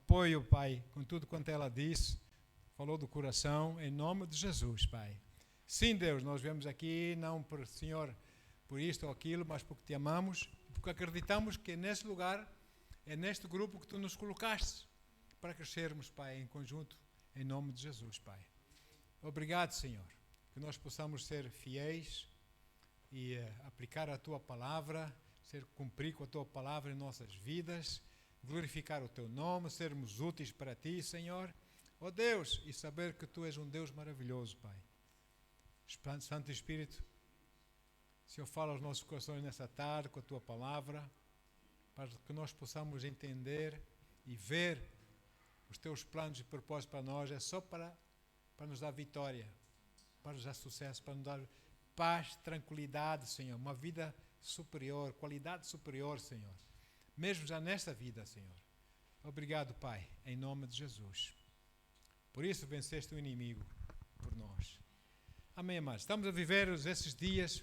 apoio, Pai, com tudo quanto ela disse, falou do coração, em nome de Jesus, Pai. Sim, Deus, nós viemos aqui não por, Senhor, por isto ou aquilo, mas porque te amamos, porque acreditamos que é nesse lugar, é neste grupo que tu nos colocaste para crescermos, Pai, em conjunto, em nome de Jesus, Pai. Obrigado, Senhor, que nós possamos ser fiéis e aplicar a tua palavra, cumprir com a tua palavra em nossas vidas, glorificar o teu nome, sermos úteis para ti, Senhor. Ó Deus, e saber que tu és um Deus maravilhoso, Pai. Santo Espírito, Senhor, fala aos nossos corações nessa tarde com a tua palavra, para que nós possamos entender e ver os teus planos e propósitos para nós. É só para nos dar vitória, para nos dar sucesso, para nos dar paz, tranquilidade, Senhor, uma vida superior, qualidade superior, Senhor, mesmo já nesta vida, Senhor. Obrigado, Pai, em nome de Jesus. Por isso venceste o inimigo por nós. Amém, amados. Estamos a viver esses dias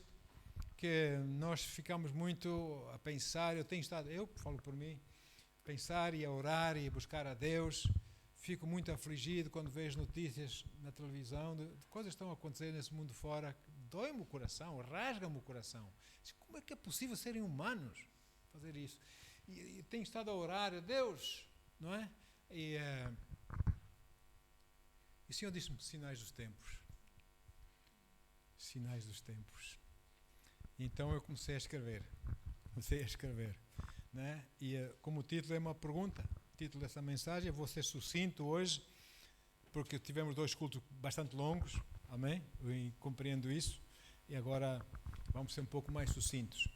que nós ficamos muito a pensar. Eu falo por mim, pensar e a orar e a buscar a Deus. Fico muito afligido quando vejo notícias na televisão de coisas que estão a acontecer nesse mundo fora. Dói-me o coração, rasga-me o coração. Como é que é possível serem humanos fazer isso? E tenho estado a orar a Deus, não é? E o Senhor disse-me sinais dos tempos. Sinais dos tempos. Então eu comecei a escrever. Né? E como o título é uma pergunta, o título dessa mensagem, eu vou ser sucinto hoje, porque tivemos 2 cultos bastante longos, amém? Eu compreendo isso, e agora vamos ser um pouco mais sucintos.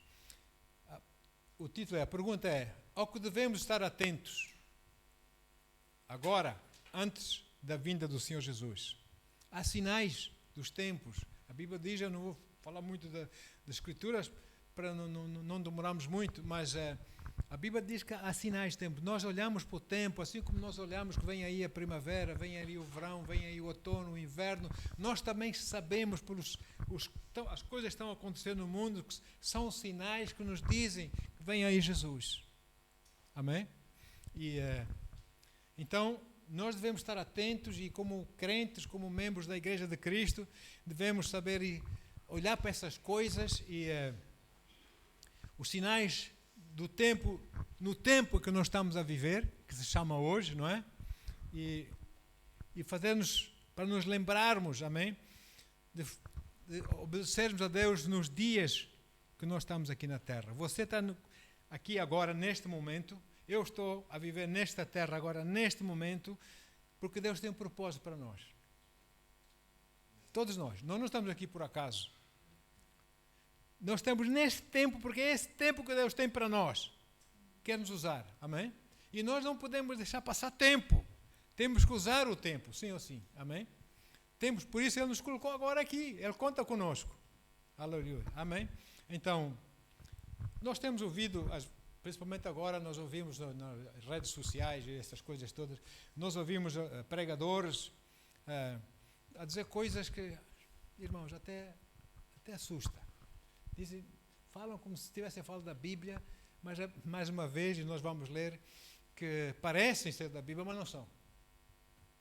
O título a pergunta é, ao que devemos estar atentos, agora, antes da vinda do Senhor Jesus. Há sinais dos tempos. A Bíblia diz, eu não vou falar muito das Escrituras, para não demorarmos muito, mas a Bíblia diz que há sinais de tempo. Nós olhamos para o tempo, assim como nós olhamos que vem aí a primavera, vem aí o verão, vem aí o outono, o inverno. Nós também sabemos, as coisas que estão acontecendo no mundo, que são sinais que nos dizem que vem aí Jesus. Amém? E então, nós devemos estar atentos e como crentes, como membros da Igreja de Cristo, devemos saber e olhar para essas coisas e os sinais do tempo, no tempo que nós estamos a viver, que se chama hoje, não é? E fazermos, para nos lembrarmos, amém? De obedecermos a Deus nos dias que nós estamos aqui na terra. Você está aqui agora, neste momento. Eu estou a viver nesta terra agora, neste momento, porque Deus tem um propósito para nós. Todos nós. Nós não estamos aqui por acaso. Nós estamos neste tempo, porque é esse tempo que Deus tem para nós. Quer nos usar. Amém? E nós não podemos deixar passar tempo. Temos que usar o tempo, sim ou sim. Amém? Por isso Ele nos colocou agora aqui. Ele conta conosco. Aleluia. Amém? Então, nós temos ouvido principalmente agora nós ouvimos nas redes sociais e essas coisas todas, nós ouvimos pregadores a dizer coisas que, irmãos, até assusta. Dizem, falam como se estivessem falando da Bíblia, mas mais uma vez, e nós vamos ler, que parecem ser da Bíblia, mas não são.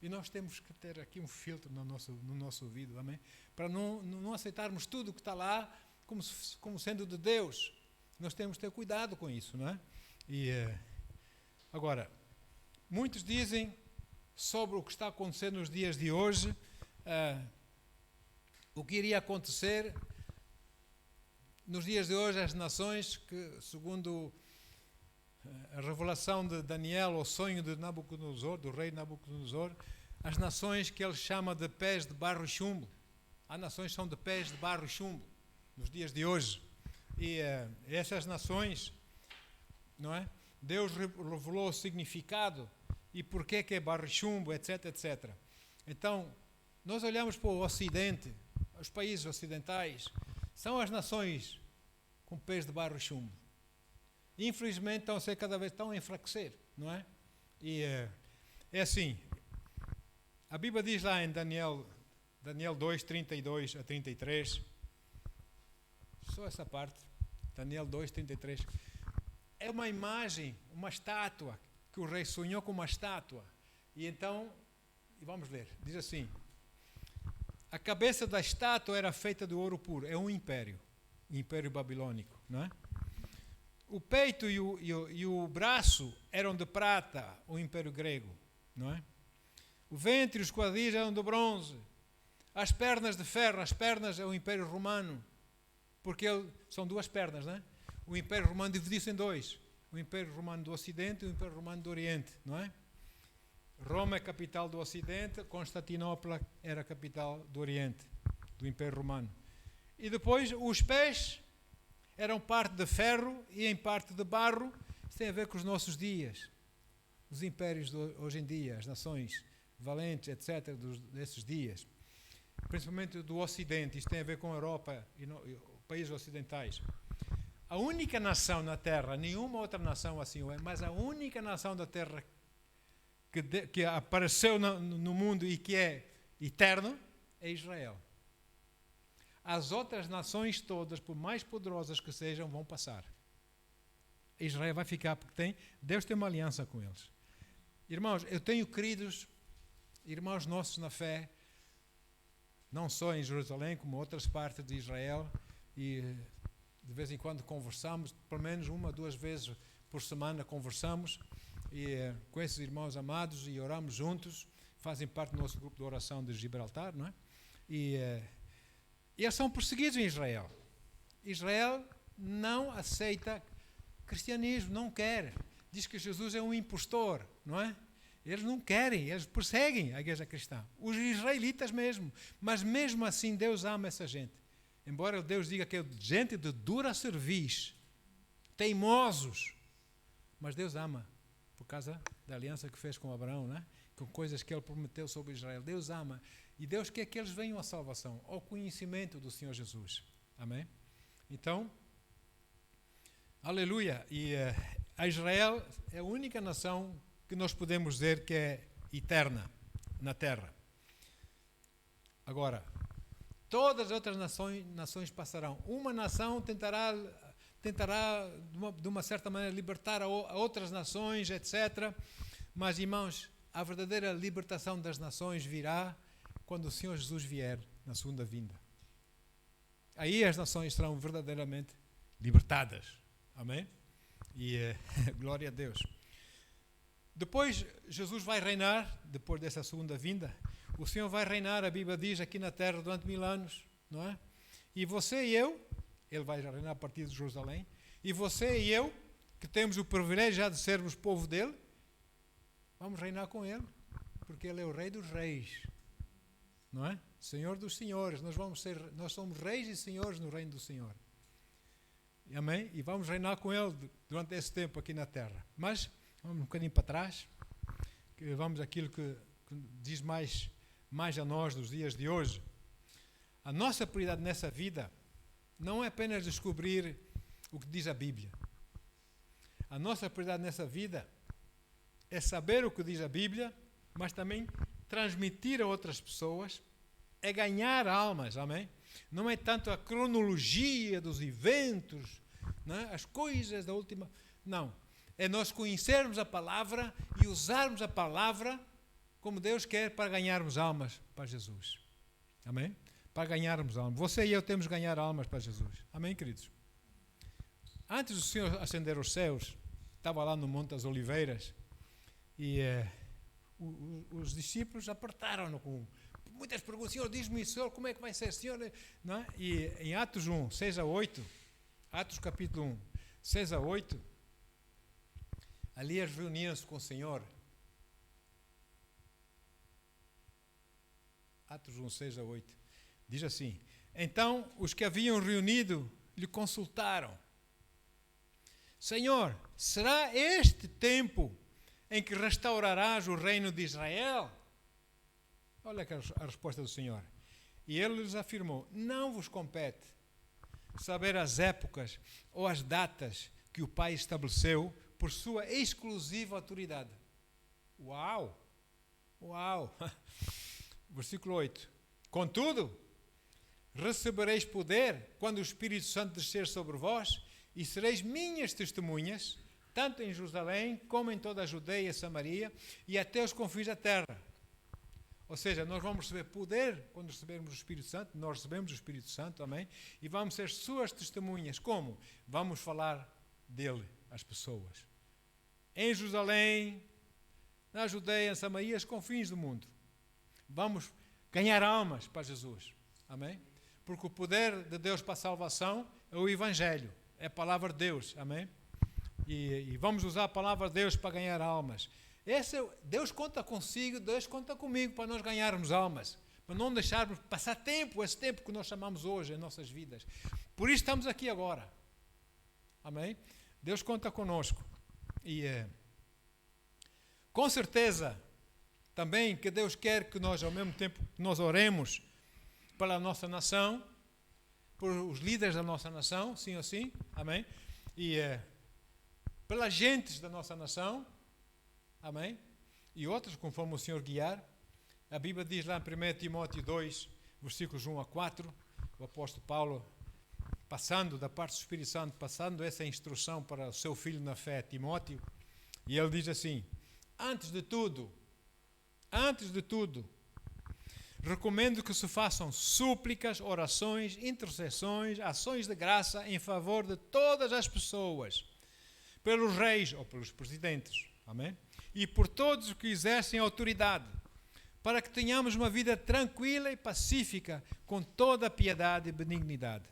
E nós temos que ter aqui um filtro no nosso ouvido, amém? Para não aceitarmos tudo que está lá como sendo de Deus. Nós temos que ter cuidado com isso, não é? E agora, muitos dizem sobre o que está acontecendo nos dias de hoje, o que iria acontecer nos dias de hoje, as nações que, segundo a revelação de Daniel, o sonho de Nabucodonosor, do rei Nabucodonosor, as nações que ele chama de pés de barro e chumbo, as nações são de pés de barro e chumbo nos dias de hoje. E essas nações, não é? Deus revelou o significado e porquê que é barro e chumbo, etc, etc. Então, nós olhamos para o Ocidente, os países ocidentais, são as nações com pés de barro e chumbo. Infelizmente, estão a ser cada vez a enfraquecer, não é? E é assim, a Bíblia diz lá em Daniel 2, 32 a 33, só essa parte, Daniel 2, 33, é uma imagem, uma estátua que o rei sonhou com uma estátua. E então, vamos ler, diz assim: a cabeça da estátua era feita de ouro puro. É um império, o império babilônico, não é? O peito e o braço eram de prata, o império grego, não é? O ventre e os quadris eram de bronze. As pernas de ferro, as pernas é o império romano, porque são duas pernas, não é? O império romano dividiu-se em dois: o império romano do Ocidente e o império romano do Oriente, não é? Roma é a capital do Ocidente, Constantinopla era a capital do Oriente, do Império Romano. E depois os pés eram parte de ferro e em parte de barro. Isso tem a ver com os nossos dias, os impérios de hoje em dia, as nações valentes, etc., desses dias. Principalmente do Ocidente, isso tem a ver com a Europa e países ocidentais. A única nação na Terra, nenhuma outra nação assim é, mas a única nação da Terra que apareceu no mundo e que é eterno, é Israel. As outras nações todas, por mais poderosas que sejam, vão passar. Israel vai ficar, porque Deus tem uma aliança com eles. Irmãos, eu tenho queridos irmãos nossos na fé, não só em Jerusalém, como outras partes de Israel, e de vez em quando conversamos, pelo menos 1 ou 2 vezes por semana conversamos, com esses irmãos amados, e oramos juntos, fazem parte do nosso grupo de oração de Gibraltar, não é? E eles são perseguidos em Israel. Israel não aceita cristianismo, não quer. Diz que Jesus é um impostor, não é? Eles não querem, eles perseguem a igreja cristã. Os israelitas mesmo. Mas mesmo assim Deus ama essa gente. Embora Deus diga que é gente de dura cerviz, teimosos, mas Deus ama. Por causa da aliança que fez com Abraão, né? Com coisas que ele prometeu sobre Israel. Deus ama. E Deus quer que eles venham à salvação, ao conhecimento do Senhor Jesus. Amém? Então, aleluia. E a Israel é a única nação que nós podemos dizer que é eterna na terra. Agora, todas as outras nações passarão. Uma nação tentará de uma certa maneira libertar a outras nações, etc. Mas, irmãos, a verdadeira libertação das nações virá quando o Senhor Jesus vier na segunda vinda. Aí as nações serão verdadeiramente libertadas. Amém? E glória a Deus. Depois Jesus vai reinar, depois dessa segunda vinda. O Senhor vai reinar, a Bíblia diz, aqui na terra durante 1000 anos, não é? E você e eu, Ele vai reinar a partir de Jerusalém, e você e eu, que temos o privilégio já de sermos povo dele, vamos reinar com Ele, porque Ele é o Rei dos Reis, não é? Senhor dos Senhores. Nós somos reis e senhores no reino do Senhor. Amém? E vamos reinar com Ele durante esse tempo aqui na terra. Mas vamos um bocadinho para trás, que vamos àquilo que diz mais a nós nos dias de hoje. A nossa prioridade nessa vida não é apenas descobrir o que diz a Bíblia. A nossa prioridade nessa vida é saber o que diz a Bíblia, mas também transmitir a outras pessoas, é ganhar almas, amém? Não é tanto a cronologia dos eventos, não é? As coisas da última... Não. É nós conhecermos a palavra e usarmos a palavra como Deus quer para ganharmos almas para Jesus. Amém? Para ganharmos almas. Você e eu temos que ganhar almas para Jesus. Amém, queridos? Antes do Senhor ascender aos céus, estava lá no Monte das Oliveiras e os discípulos apertaram-no com muitas perguntas. Senhor, diz-me, Senhor, como é que vai ser? Senhor, não é? E em Atos 1, 6 a 8, Atos capítulo 1, 6 a 8, ali eles reuniram-se com o Senhor. Atos 1, 6 a 8. Diz assim: então os que haviam reunido lhe consultaram: Senhor, será este tempo em que restaurarás o reino de Israel? Olha a resposta do Senhor. E ele lhes afirmou: não vos compete saber as épocas ou as datas que o Pai estabeleceu por sua exclusiva autoridade. Uau! Uau! Versículo 8. Contudo, recebereis poder quando o Espírito Santo descer sobre vós e sereis minhas testemunhas, tanto em Jerusalém, como em toda a Judeia e Samaria, e até os confins da terra. Ou seja, nós vamos receber poder quando recebermos o Espírito Santo, nós recebemos o Espírito Santo, amém? E vamos ser suas testemunhas. Como? Vamos falar dele às pessoas. Em Jerusalém, na Judeia, em Samaria, os confins do mundo. Vamos ganhar almas para Jesus, amém? Porque o poder de Deus para a salvação é o Evangelho, é a palavra de Deus, amém? E vamos usar a palavra de Deus para ganhar almas. Deus conta consigo, Deus conta comigo para nós ganharmos almas, para não deixarmos passar esse tempo que nós chamamos hoje em nossas vidas. Por isso estamos aqui agora, amém? Deus conta conosco. E com certeza também que Deus quer que nós, ao mesmo tempo que nós oremos pela nossa nação, por os líderes da nossa nação, sim ou sim, amém? E pelas gentes da nossa nação, amém? E outros, conforme o Senhor guiar. A Bíblia diz lá em 1 Timóteo 2, versículos 1 a 4, o apóstolo Paulo, passando da parte do Espírito Santo, passando essa instrução para o seu filho na fé, Timóteo, e ele diz assim: antes de tudo, recomendo que se façam súplicas, orações, intercessões, ações de graça em favor de todas as pessoas, pelos reis ou pelos presidentes, amém? E por todos os que exercem autoridade, para que tenhamos uma vida tranquila e pacífica, com toda a piedade e benignidade.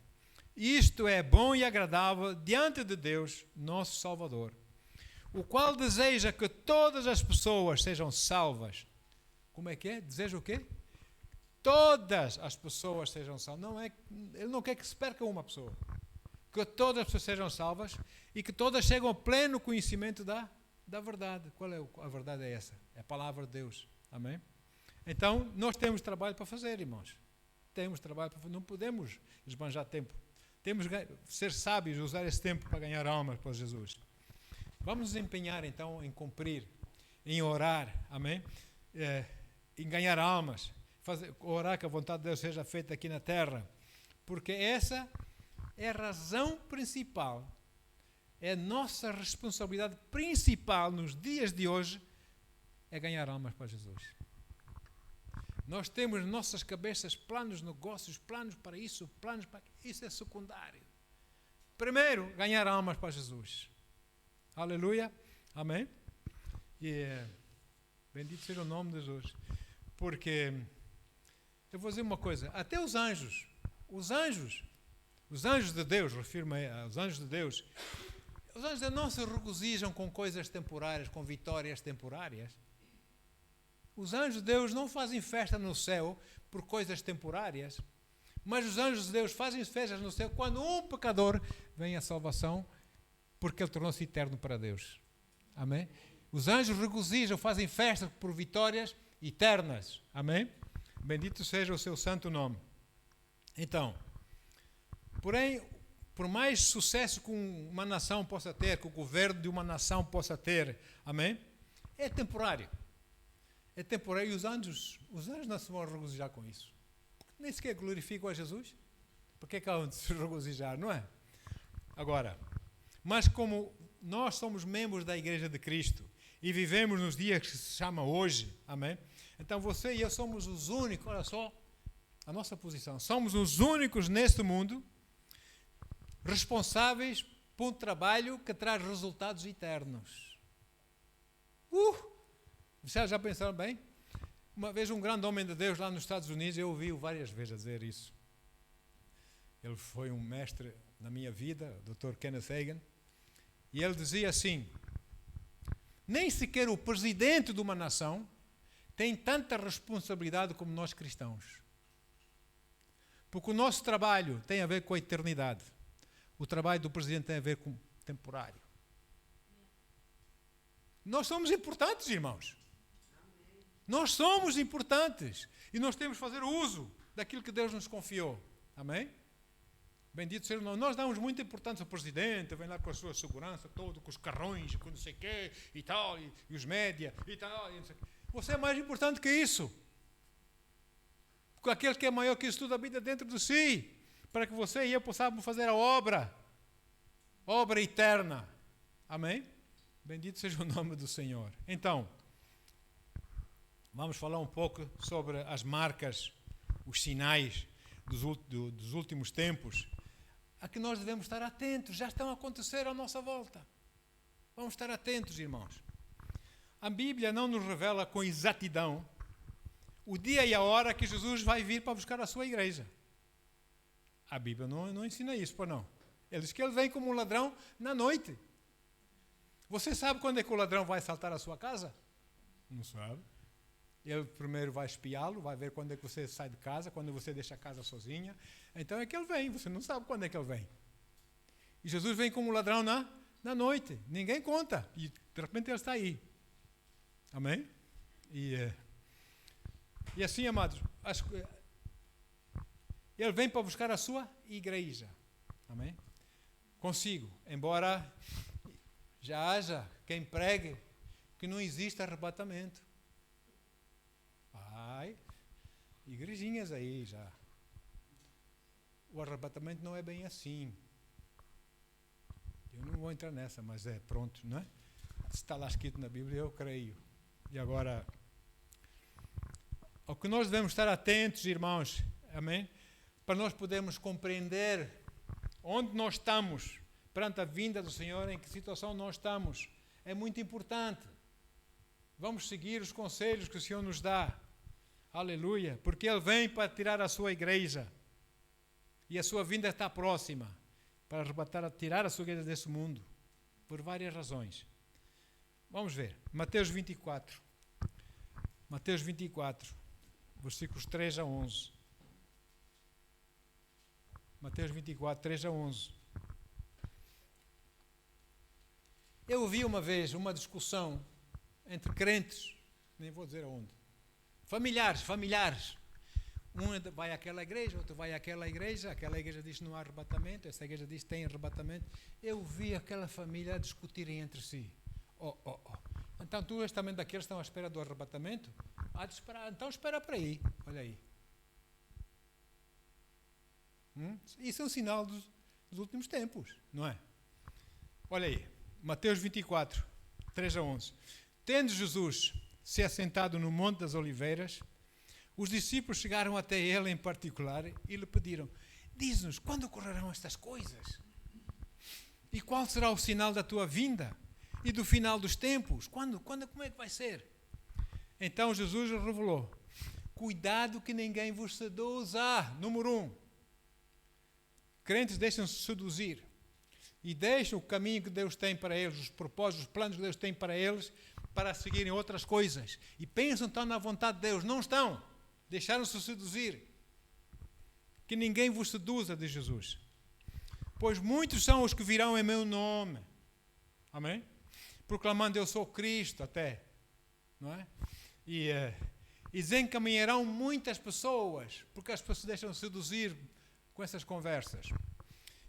Isto é bom e agradável diante de Deus, nosso Salvador, o qual deseja que todas as pessoas sejam salvas. Como é que é? Deseja o quê? Todas as pessoas sejam salvas. Ele não quer que se perca uma pessoa. Que todas as pessoas sejam salvas e que todas cheguem ao pleno conhecimento da verdade. Qual é a verdade? É essa. É a palavra de Deus. Amém? Então, nós temos trabalho para fazer, irmãos. Temos trabalho para fazer. Não podemos esbanjar tempo. Temos que ser sábios, usar esse tempo para ganhar almas para Jesus. Vamos nos empenhar, então, em cumprir, em orar, amém? Em ganhar almas, orar que a vontade de Deus seja feita aqui na terra, porque essa é a razão principal, é a nossa responsabilidade principal nos dias de hoje, é ganhar almas para Jesus. Nós temos nas nossas cabeças planos, negócios, planos para isso, planos para... Isso é secundário. Primeiro, ganhar almas para Jesus. Aleluia. Amém. E bendito seja o nome de Jesus. Porque, eu vou dizer uma coisa, até os anjos de Deus, refiro-me aos anjos de Deus, os anjos não se regozijam com coisas temporárias, com vitórias temporárias. Os anjos de Deus não fazem festa no céu por coisas temporárias, mas os anjos de Deus fazem festas no céu quando um pecador vem à salvação, porque ele tornou-se eterno para Deus. Amém? Os anjos regozijam, fazem festa por vitórias eternas. Amém? Bendito seja o seu santo nome. Então, porém, por mais sucesso que uma nação possa ter, que o governo de uma nação possa ter, amém? É temporário. É temporário e os anjos não se vão regozijar com isso. Nem sequer glorificam a Jesus. Por que é que há de se regozijar, não é? Agora, mas como nós somos membros da Igreja de Cristo e vivemos nos dias que se chama hoje, amém? Então você e eu somos os únicos, olha só, a nossa posição, somos os únicos neste mundo responsáveis por um trabalho que traz resultados eternos. Vocês já pensaram bem? Uma vez um grande homem de Deus lá nos Estados Unidos, eu ouvi-o várias vezes dizer isso. Ele foi um mestre na minha vida, o Dr. Kenneth Hagin, e ele dizia assim: nem sequer o presidente de uma nação tem tanta responsabilidade como nós cristãos. Porque o nosso trabalho tem a ver com a eternidade. O trabalho do presidente tem a ver com o temporário. Nós somos importantes, irmãos. Nós somos importantes. E nós temos que fazer uso daquilo que Deus nos confiou. Amém? Bendito seja o nome. Nós damos muita importância ao presidente, vem lá com a sua segurança toda, com os carrões, com não sei o quê, e tal, e os média, e tal. E não sei o quê. Você é mais importante que isso. Porque aquele que é maior que isso tudo habita dentro de si, para que você e eu possamos fazer a obra eterna. Amém? Bendito seja o nome do Senhor. Então, vamos falar um pouco sobre as marcas, os sinais dos últimos tempos, a que nós devemos estar atentos, já estão a acontecer à nossa volta. Vamos estar atentos, irmãos. A Bíblia não nos revela com exatidão o dia e a hora que Jesus vai vir para buscar a sua igreja. A Bíblia não ensina isso, por não. Ele diz que ele vem como um ladrão na noite. Você sabe quando é que o ladrão vai assaltar a sua casa? Não sabe. Ele primeiro vai espiá-lo, vai ver quando é que você sai de casa, quando você deixa a casa sozinha. Então é que ele vem, você não sabe quando é que ele vem. E Jesus vem como um ladrão na noite, ninguém conta. E de repente ele está aí. Amém? E assim, amados, ele vem para buscar a sua igreja. Amém? Consigo, embora já haja quem pregue que não existe arrebatamento. Igrejinhas aí já. O arrebatamento não é bem assim. Eu não vou entrar nessa, mas pronto, não é? Se está lá escrito na Bíblia, eu creio. E agora, ao que nós devemos estar atentos, irmãos, amém? Para nós podermos compreender onde nós estamos perante a vinda do Senhor, em que situação nós estamos. É muito importante. Vamos seguir os conselhos que o Senhor nos dá. Aleluia. Porque Ele vem para tirar a sua igreja. E a sua vinda está próxima. Para tirar a sua igreja desse mundo. Por várias razões. Vamos ver. Mateus 24. Mateus 24. Versículos 3 a 11. Mateus 24, 3 a 11. Eu ouvi uma vez uma discussão entre crentes, nem vou dizer aonde, familiares. Um vai àquela igreja, outro vai àquela igreja diz que não há arrebatamento, essa igreja diz que tem arrebatamento. Eu vi aquela família a discutirem entre si. Então tu és também daqueles que estão à espera do arrebatamento? Há de esperar, então espera para aí, olha aí. Isso é um sinal dos últimos tempos, não é? Olha aí, Mateus 24, 3 a 11. Tendo Jesus se assentado no Monte das Oliveiras, os discípulos chegaram até ele em particular e lhe pediram: diz-nos, quando ocorrerão estas coisas? E qual será o sinal da tua vinda? E do final dos tempos? Como é que vai ser? Então Jesus revelou: cuidado que ninguém vos seduza. Número 1. Crentes deixam-se seduzir e deixam o caminho que Deus tem para eles, os propósitos, os planos que Deus tem para eles, para seguirem outras coisas. E pensam que estão na vontade de Deus. Não estão. Deixaram-se seduzir. Que ninguém vos seduza, diz Jesus. Pois muitos são os que virão em meu nome. Amém? Proclamando eu sou Cristo até. Não é? E desencaminharão muitas pessoas, porque as pessoas se deixam seduzir com essas conversas.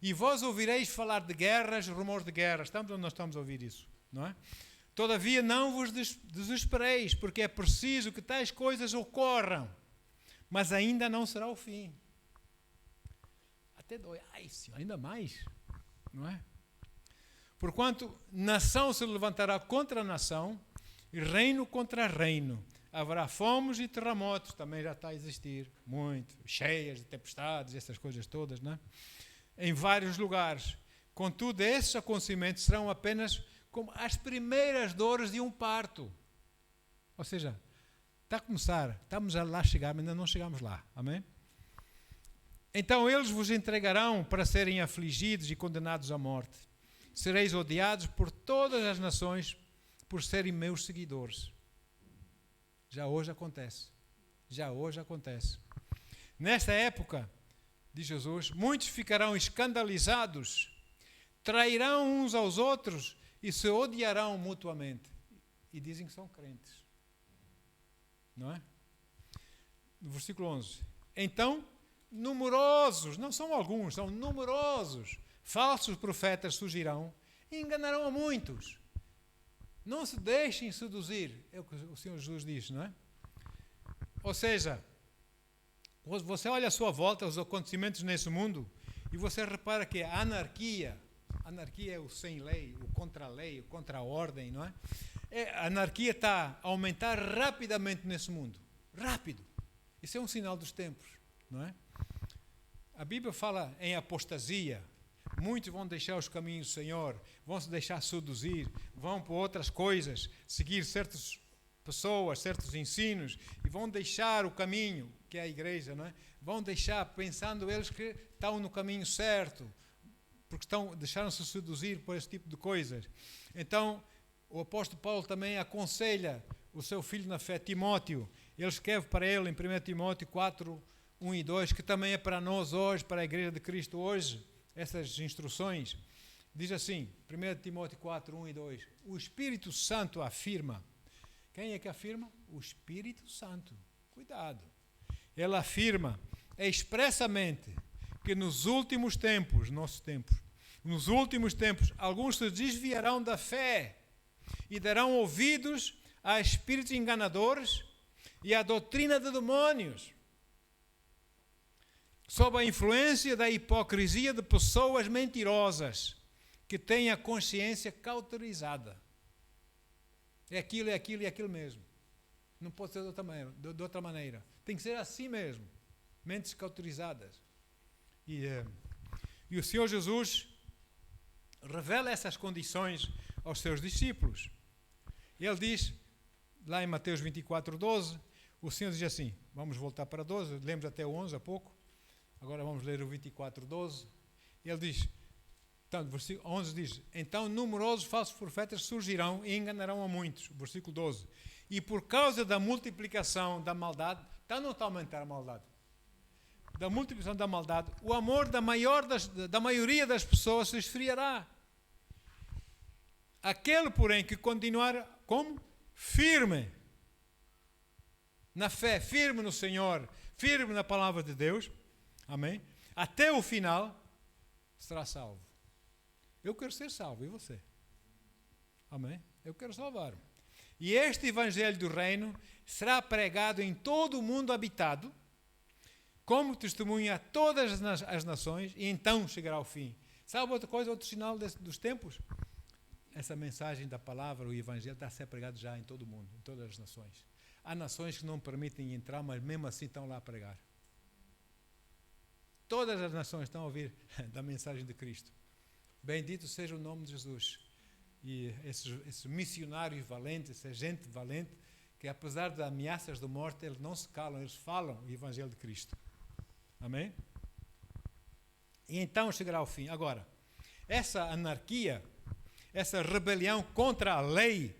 E vós ouvireis falar de guerras, rumores de guerras. Estamos onde nós estamos a ouvir isso, não é? Todavia não vos desespereis, porque é preciso que tais coisas ocorram, mas ainda não será o fim. Até dói. Ai, Senhor, ainda mais, não é? Porquanto nação se levantará contra nação e reino contra reino. Haverá fomes e terremotos, também já está a existir, muito, cheias de tempestades, essas coisas todas, não é? Em vários lugares. Contudo, esses acontecimentos serão apenas como as primeiras dores de um parto. Ou seja, está a começar, estamos a lá chegar, mas ainda não chegamos lá. Amém? Então eles vos entregarão para serem afligidos e condenados à morte. Sereis odiados por todas as nações por serem meus seguidores. Já hoje acontece. Já hoje acontece. Nesta época, diz Jesus, muitos ficarão escandalizados, trairão uns aos outros e se odiarão mutuamente. E dizem que são crentes. Não é? No versículo 11. Então, numerosos, não são alguns, são numerosos, falsos profetas surgirão e enganarão a muitos. Não se deixem seduzir, é o que o Senhor Jesus diz, não é? Ou seja, você olha à sua volta os acontecimentos nesse mundo e você repara que a anarquia, Anarquia é o sem lei, o contra-lei, o contra-ordem, não é? A anarquia está a aumentar rapidamente nesse mundo. Rápido. Isso é um sinal dos tempos, não é? A Bíblia fala em apostasia. Muitos vão deixar os caminhos do Senhor, vão se deixar seduzir, vão por outras coisas, seguir certas pessoas, certos ensinos, e vão deixar o caminho, que é a igreja, não é? Vão deixar, pensando eles que estão no caminho certo, porque deixaram-se seduzir por esse tipo de coisas. Então, o apóstolo Paulo também aconselha o seu filho na fé, Timóteo. Ele escreve para ele em 1 Timóteo 4, 1 e 2, que também é para nós hoje, para a igreja de Cristo hoje, essas instruções. Diz assim, 1 Timóteo 4, 1 e 2, o Espírito Santo afirma. Quem é que afirma? O Espírito Santo. Cuidado. Ele afirma expressamente que nos últimos tempos, nos últimos tempos, alguns se desviarão da fé e darão ouvidos a espíritos enganadores e à doutrina de demônios, sob a influência da hipocrisia de pessoas mentirosas que têm a consciência cauterizada. É aquilo, é aquilo e é aquilo mesmo. Não pode ser de outra maneira. Tem que ser assim mesmo. Mentes cauterizadas. E o Senhor Jesus revela essas condições aos seus discípulos. Ele diz, lá em Mateus 24, 12, o Senhor diz assim, vamos voltar para 12, lemos até o 11 há pouco, agora vamos ler o 24, 12. Ele diz, então, versículo 11 diz, então numerosos falsos profetas surgirão e enganarão a muitos. Versículo 12. E por causa da multiplicação da maldade, está ou não está a aumentar a maldade? Da multiplicação da maldade, o amor da maioria das pessoas se esfriará. Aquele, porém, que continuar como? Firme na fé, firme no Senhor, firme na palavra de Deus, amém? Até o final, será salvo. Eu quero ser salvo, e você? Amém? Eu quero salvar-me. E este evangelho do reino será pregado em todo o mundo habitado, como testemunha a todas as nações, e então chegará ao fim. Sabe outra coisa, outro sinal dos tempos? Essa mensagem da palavra, o evangelho, está a ser pregado já em todo o mundo, em todas as nações. Há nações que não permitem entrar, mas mesmo assim estão lá a pregar. Todas as nações estão a ouvir da mensagem de Cristo. Bendito seja o nome de Jesus. E esses missionários valentes, essa gente valente, que apesar das ameaças de morte, eles não se calam, eles falam o evangelho de Cristo. Amém? E então chegará ao fim. Agora, essa anarquia, essa rebelião contra a lei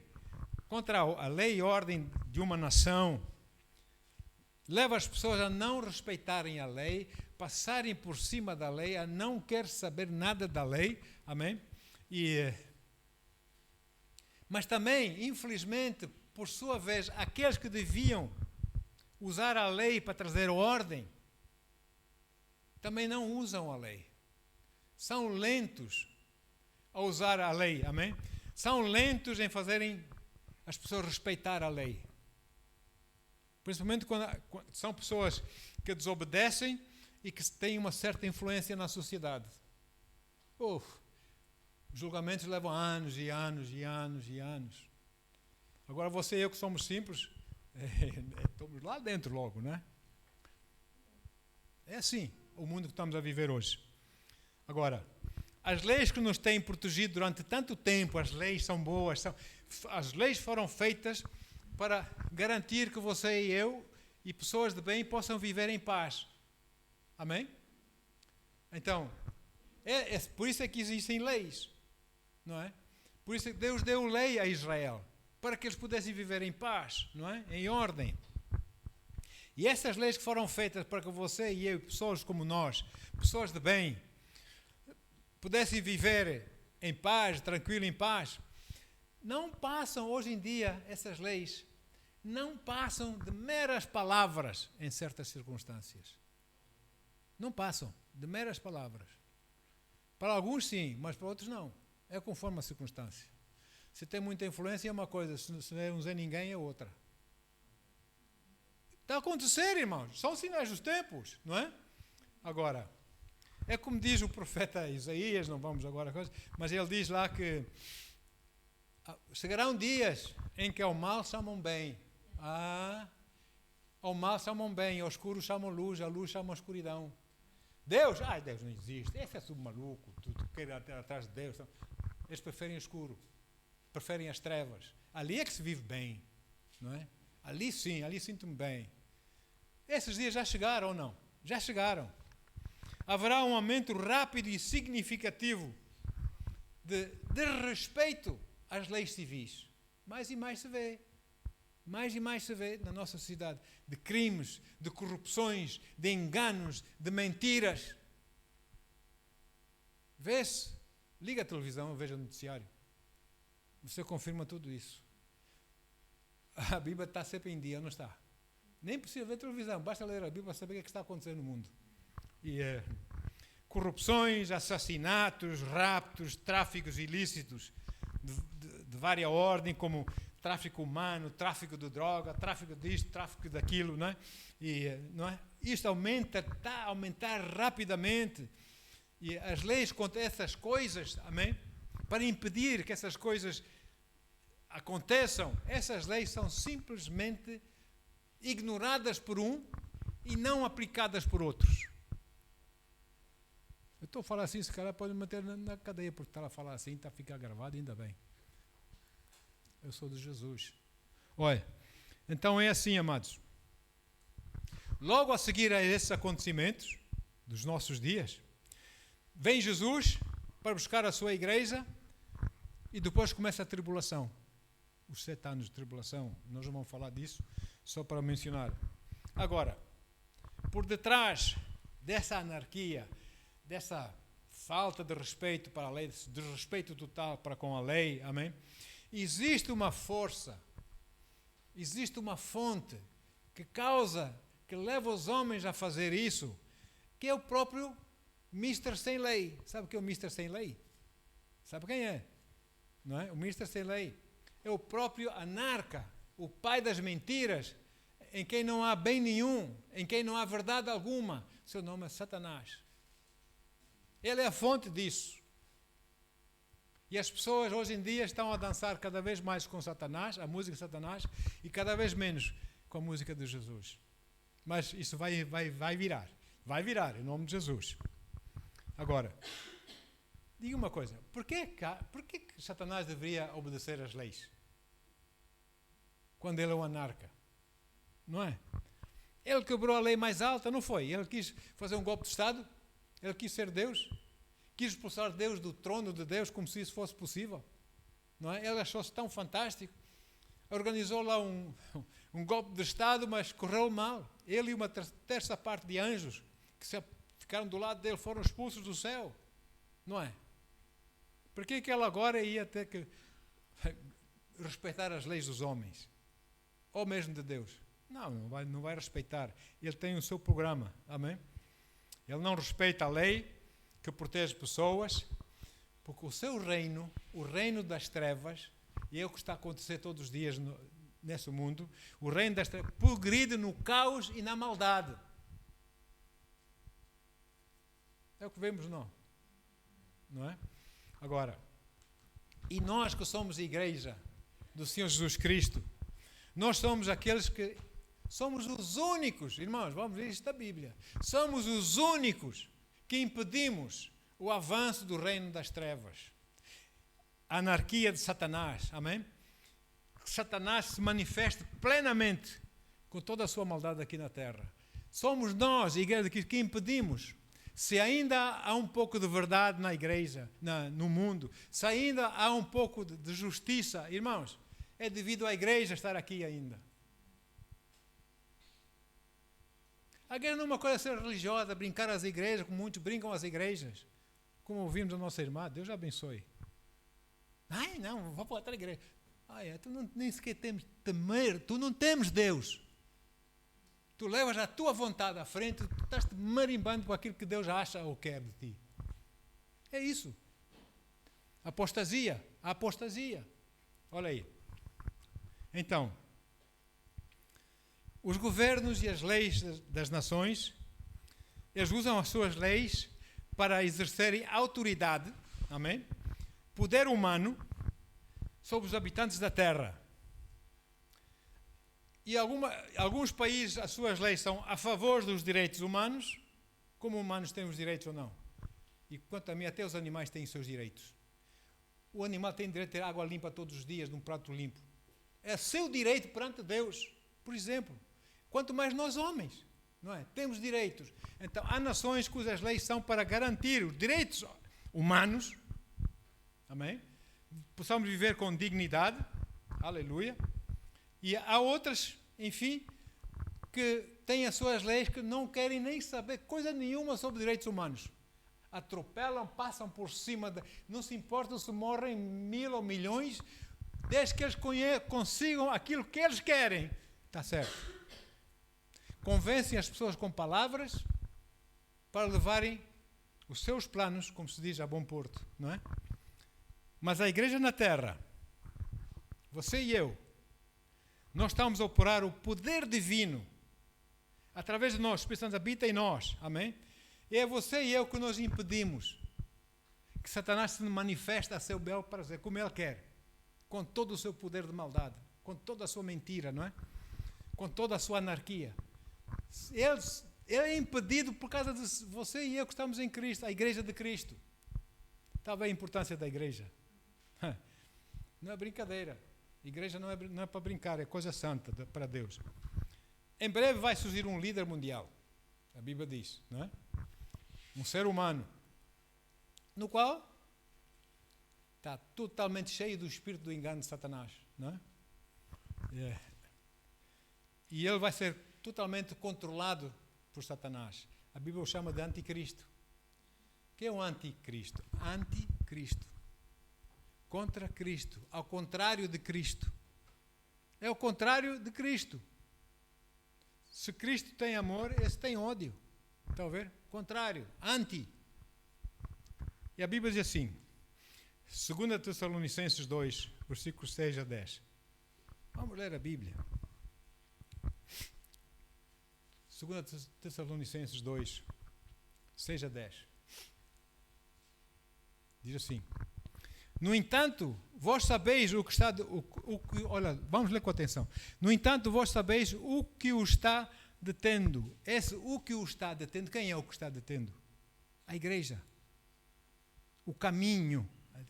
e ordem de uma nação, leva as pessoas a não respeitarem a lei, passarem por cima da lei, a não querer saber nada da lei, amém? Mas também, infelizmente, por sua vez, aqueles que deviam usar a lei para trazer ordem, também não usam a lei. São lentos a usar a lei, amém? São lentos em fazerem as pessoas respeitar a lei. Principalmente quando são pessoas que desobedecem e que têm uma certa influência na sociedade. Os julgamentos levam anos e anos e anos e anos. Agora você e eu que somos simples, estamos lá dentro logo, não é? É assim o mundo que estamos a viver hoje. Agora, as leis que nos têm protegido durante tanto tempo, as leis são boas, as leis foram feitas para garantir que você e eu e pessoas de bem possam viver em paz. Amém? Então, por isso é que existem leis, não é? Por isso é que Deus deu lei a Israel, para que eles pudessem viver em paz, não é? Em ordem. E essas leis que foram feitas para que você e eu, pessoas como nós, pessoas de bem, pudessem viver em paz, tranquilo, em paz, não passam hoje em dia, essas leis, não passam de meras palavras em certas circunstâncias. Não passam de meras palavras. Para alguns sim, mas para outros não. É conforme a circunstância. Se tem muita influência é uma coisa, se não é ninguém é outra. Está a acontecer, irmãos. São sinais dos tempos, não é? Agora, É como diz o profeta Isaías, não vamos agora a coisa, mas ele diz lá que chegarão dias em que ao mal chamam bem. Ao mal chamam bem, ao escuro chamam luz, a luz chamam escuridão. Deus não existe, esse é tudo maluco, tu quer ir atrás de Deus. Eles preferem o escuro, preferem as trevas. Ali é que se vive bem, não é? Ali sim, ali sinto-me bem. Esses dias já chegaram ou não? Já chegaram. Haverá um aumento rápido e significativo de respeito às leis civis. Mais e mais se vê. Mais e mais se vê na nossa sociedade. De crimes, de corrupções, de enganos, de mentiras. Vê-se. Liga a televisão, veja o noticiário. Você confirma tudo isso. A Bíblia está sempre em dia, não está? Nem precisa ver televisão, basta ler a Bíblia para saber o que está acontecendo no mundo. E corrupções, assassinatos, raptos, tráficos ilícitos de várias ordens, como tráfico humano, tráfico de droga, tráfico disto, tráfico daquilo, não é? Não é? Isto está a aumentar rapidamente. E as leis contra essas coisas, amém? Para impedir que essas coisas aconteçam, essas leis são simplesmente ignoradas por um e não aplicadas por outros. Eu estou a falar assim, esse cara pode me meter na cadeia porque está a falar assim, está a ficar gravado, ainda bem. Eu sou de Jesus. Olha, então é assim, amados. Logo a seguir a esses acontecimentos dos nossos dias, vem Jesus para buscar a sua igreja e depois começa a tribulação. Os 7 anos de tribulação, nós não vamos falar disso, só para mencionar. Agora, por detrás dessa anarquia, dessa falta de respeito para a lei, de desrespeito total para com a lei, amém? Existe uma força, existe uma fonte que leva os homens a fazer isso, que é o próprio Mr. Sem Lei. Sabe o que é o Mr. Sem Lei? Sabe quem é? Não é? O Mr. Sem Lei é o próprio anarca, o pai das mentiras, em quem não há bem nenhum, em quem não há verdade alguma. Seu nome é Satanás. Ele é a fonte disso. E as pessoas hoje em dia estão a dançar cada vez mais com Satanás, a música de Satanás, e cada vez menos com a música de Jesus. Mas isso vai virar. Vai virar, em nome de Jesus. Agora, diga uma coisa. Por que Satanás deveria obedecer às leis? Quando ele é um anarca. Não é? Ele quebrou a lei mais alta, não foi? Ele quis fazer um golpe de Estado? Ele quis ser Deus? Quis expulsar Deus do trono de Deus como se isso fosse possível? Não é? Ele achou-se tão fantástico. Organizou lá um golpe de Estado, mas correu mal. Ele e uma terça parte de anjos que ficaram do lado dele foram expulsos do céu. Não é? Por que ele agora ia ter que respeitar as leis dos homens? Ou mesmo de Deus? Não vai respeitar. Ele tem o seu programa. Amém? Ele não respeita a lei que protege pessoas, porque o seu reino, o reino das trevas, e é o que está a acontecer todos os dias nesse mundo, o reino das trevas progride no caos e na maldade. É o que vemos, não é? Agora, e nós que somos a igreja do Senhor Jesus Cristo, nós somos aqueles que somos os únicos, irmãos, vamos ver isto da Bíblia, somos os únicos que impedimos o avanço do reino das trevas, a anarquia de Satanás, amém? Que Satanás se manifeste plenamente com toda a sua maldade aqui na terra. Somos nós, a igreja, que impedimos. Se ainda há um pouco de verdade na igreja, no mundo, se ainda há um pouco de justiça, irmãos, é devido à igreja estar aqui ainda. A igreja não é uma coisa ser religiosa, brincar às igrejas, como muitos brincam às igrejas. Como ouvimos a nossa irmã, Deus abençoe. Ai, não, vou para outra igreja. Ai, tu nem sequer temos temer, tu não temes Deus. Tu levas a tua vontade à frente, tu estás-te marimbando com aquilo que Deus acha ou quer de ti. É isso. Apostasia, a apostasia. Olha aí. Então, os governos e as leis das nações, eles usam as suas leis para exercerem autoridade, amém? Poder humano sobre os habitantes da terra. E alguns países, as suas leis são a favor dos direitos humanos, como humanos temos direitos ou não. E quanto a mim, até os animais têm seus direitos. O animal tem direito a ter água limpa todos os dias, num prato limpo. É seu direito perante Deus, por exemplo. Quanto mais nós homens, não é? Temos direitos. Então, há nações cujas leis são para garantir os direitos humanos, amém? Possamos viver com dignidade, aleluia. E há outras, enfim, que têm as suas leis que não querem nem saber coisa nenhuma sobre direitos humanos. Atropelam, passam por cima, não se importam se morrem 1000 ou milhões, desde que eles consigam aquilo que eles querem. Está certo. Convencem as pessoas com palavras para levarem os seus planos, como se diz, a bom porto, não é? Mas a igreja na terra, você e eu, nós estamos a operar o poder divino através de nós. O Espírito Santo habita em nós, amém? E é você e eu que nós impedimos que Satanás se manifeste a seu bel prazer, como ele quer, com todo o seu poder de maldade, com toda a sua mentira, não é? Com toda a sua anarquia. Ele é impedido por causa de você e eu que estamos em Cristo, a igreja de Cristo. Está bem a importância da igreja? Não é brincadeira. Igreja não é para brincar, é coisa santa para Deus. Em breve vai surgir um líder mundial, a Bíblia diz, não é? Um ser humano, no qual está totalmente cheio do espírito do engano de Satanás, não é? E ele vai ser totalmente controlado por Satanás. A Bíblia o chama de anticristo. O que é um anticristo? Anticristo. Contra Cristo, ao contrário de Cristo. É o contrário de Cristo. Se Cristo tem amor, esse tem ódio. Está a ver? Contrário, anti. E a Bíblia diz assim, 2 Tessalonicenses 2, versículos 6 a 10. Vamos ler a Bíblia. 2 Tessalonicenses 2, 6 a 10. Diz assim: no entanto, vós sabeis o que está... olha, vamos ler com atenção. No entanto, vós sabeis o que o está detendo. Esse o que o está detendo, quem é o que está detendo? A igreja. O caminho,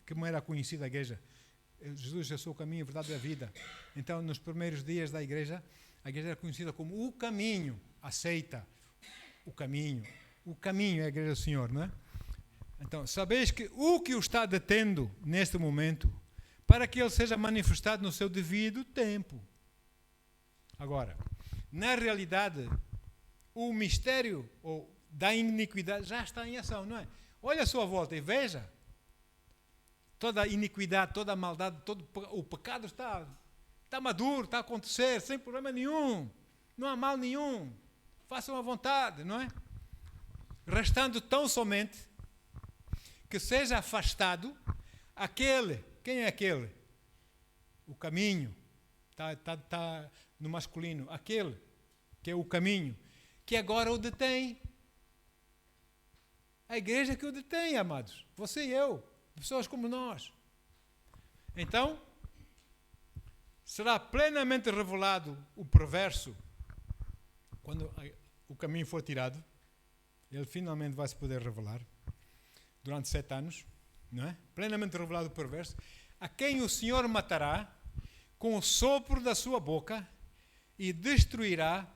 como era conhecida a igreja. Jesus, eu sou o caminho, a verdade e a vida. Então, nos primeiros dias da igreja, a igreja era conhecida como o caminho. Aceita o caminho. O caminho é a igreja do Senhor, não é? Então, sabeis que o que o está detendo neste momento, para que ele seja manifestado no seu devido tempo. Agora, na realidade, o mistério da iniquidade já está em ação, não é? Olha à sua volta e veja. Toda a iniquidade, toda a maldade, todo o pecado está maduro, está a acontecer, sem problema nenhum. Não há mal nenhum. Façam à vontade, não é? Restando tão somente que seja afastado aquele. Quem é aquele? O caminho. Está no masculino. Aquele que é o caminho. Que agora o detém. A igreja que o detém, amados. Você e eu. Pessoas como nós. Então, será plenamente revelado o perverso quando o caminho for tirado. Ele finalmente vai se poder revelar. Durante 7 anos, não é? Plenamente revelado o perverso, a quem o Senhor matará com o sopro da sua boca e destruirá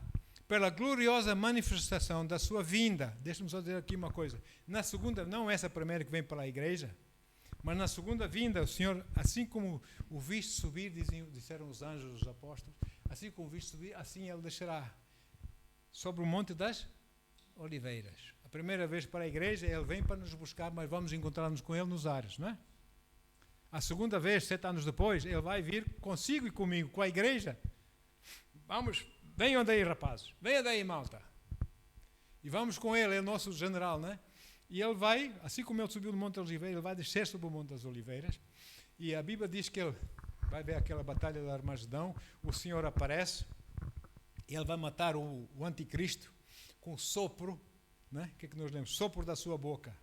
pela gloriosa manifestação da sua vinda. Deixa-me só dizer aqui uma coisa. Na segunda, não essa primeira que vem para a igreja, mas na segunda vinda, o Senhor, assim como o viste subir, disseram os anjos, os apóstolos, assim como o viste subir, assim ele descerá sobre o monte das oliveiras. A primeira vez para a igreja, ele vem para nos buscar, mas vamos encontrar-nos com ele nos ares, não é? A segunda vez, 7 anos depois, ele vai vir consigo e comigo, com a igreja. Vamos, venham daí, rapazes, venham daí, malta. E vamos com ele, é o nosso general, não é? E ele vai, assim como ele subiu no Monte das Oliveiras, ele vai descer sobre o Monte das Oliveiras. E a Bíblia diz que ele vai ver aquela batalha do Armagedão, o Senhor aparece, e ele vai matar o anticristo com o sopro. Né? O que é que nós lemos? Sopro da sua boca.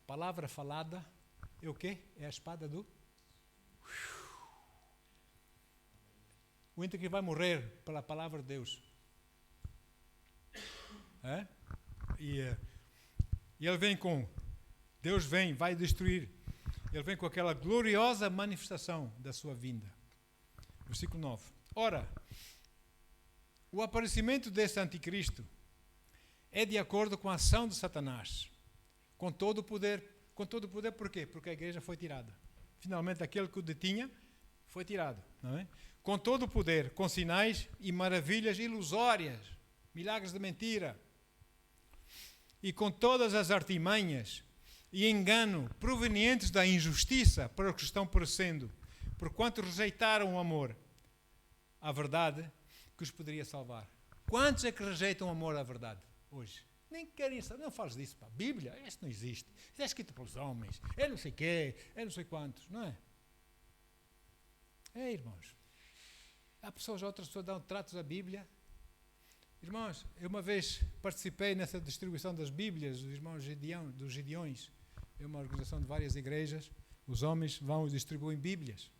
palavra falada é o quê? É a espada do... O íntegro vai morrer pela palavra de Deus. É? E ele vem com... Deus vem, vai destruir. Ele vem com aquela gloriosa manifestação da sua vinda. Versículo 9. Ora, o aparecimento desse anticristo é de acordo com a ação de Satanás, com todo o poder. Com todo o poder, por quê? Porque a igreja foi tirada. Finalmente, aquele que o detinha foi tirado. Não é? Com todo o poder, com sinais e maravilhas ilusórias, milagres de mentira, e com todas as artimanhas e engano provenientes da injustiça para os que estão perecendo, porquanto rejeitaram o amor à verdade que os poderia salvar. Quantos é que rejeitam o amor à verdade hoje? Nem querem saber, não fales disso, pá. Bíblia, isso não existe. Isso é escrito pelos homens, é não sei quê, é não sei quantos, não é? É, irmãos. Há pessoas, outras pessoas dão tratos à Bíblia. Irmãos, eu uma vez participei nessa distribuição das Bíblias, dos irmãos dos Gideões. É uma organização de várias igrejas. Os homens vão e distribuem Bíblias.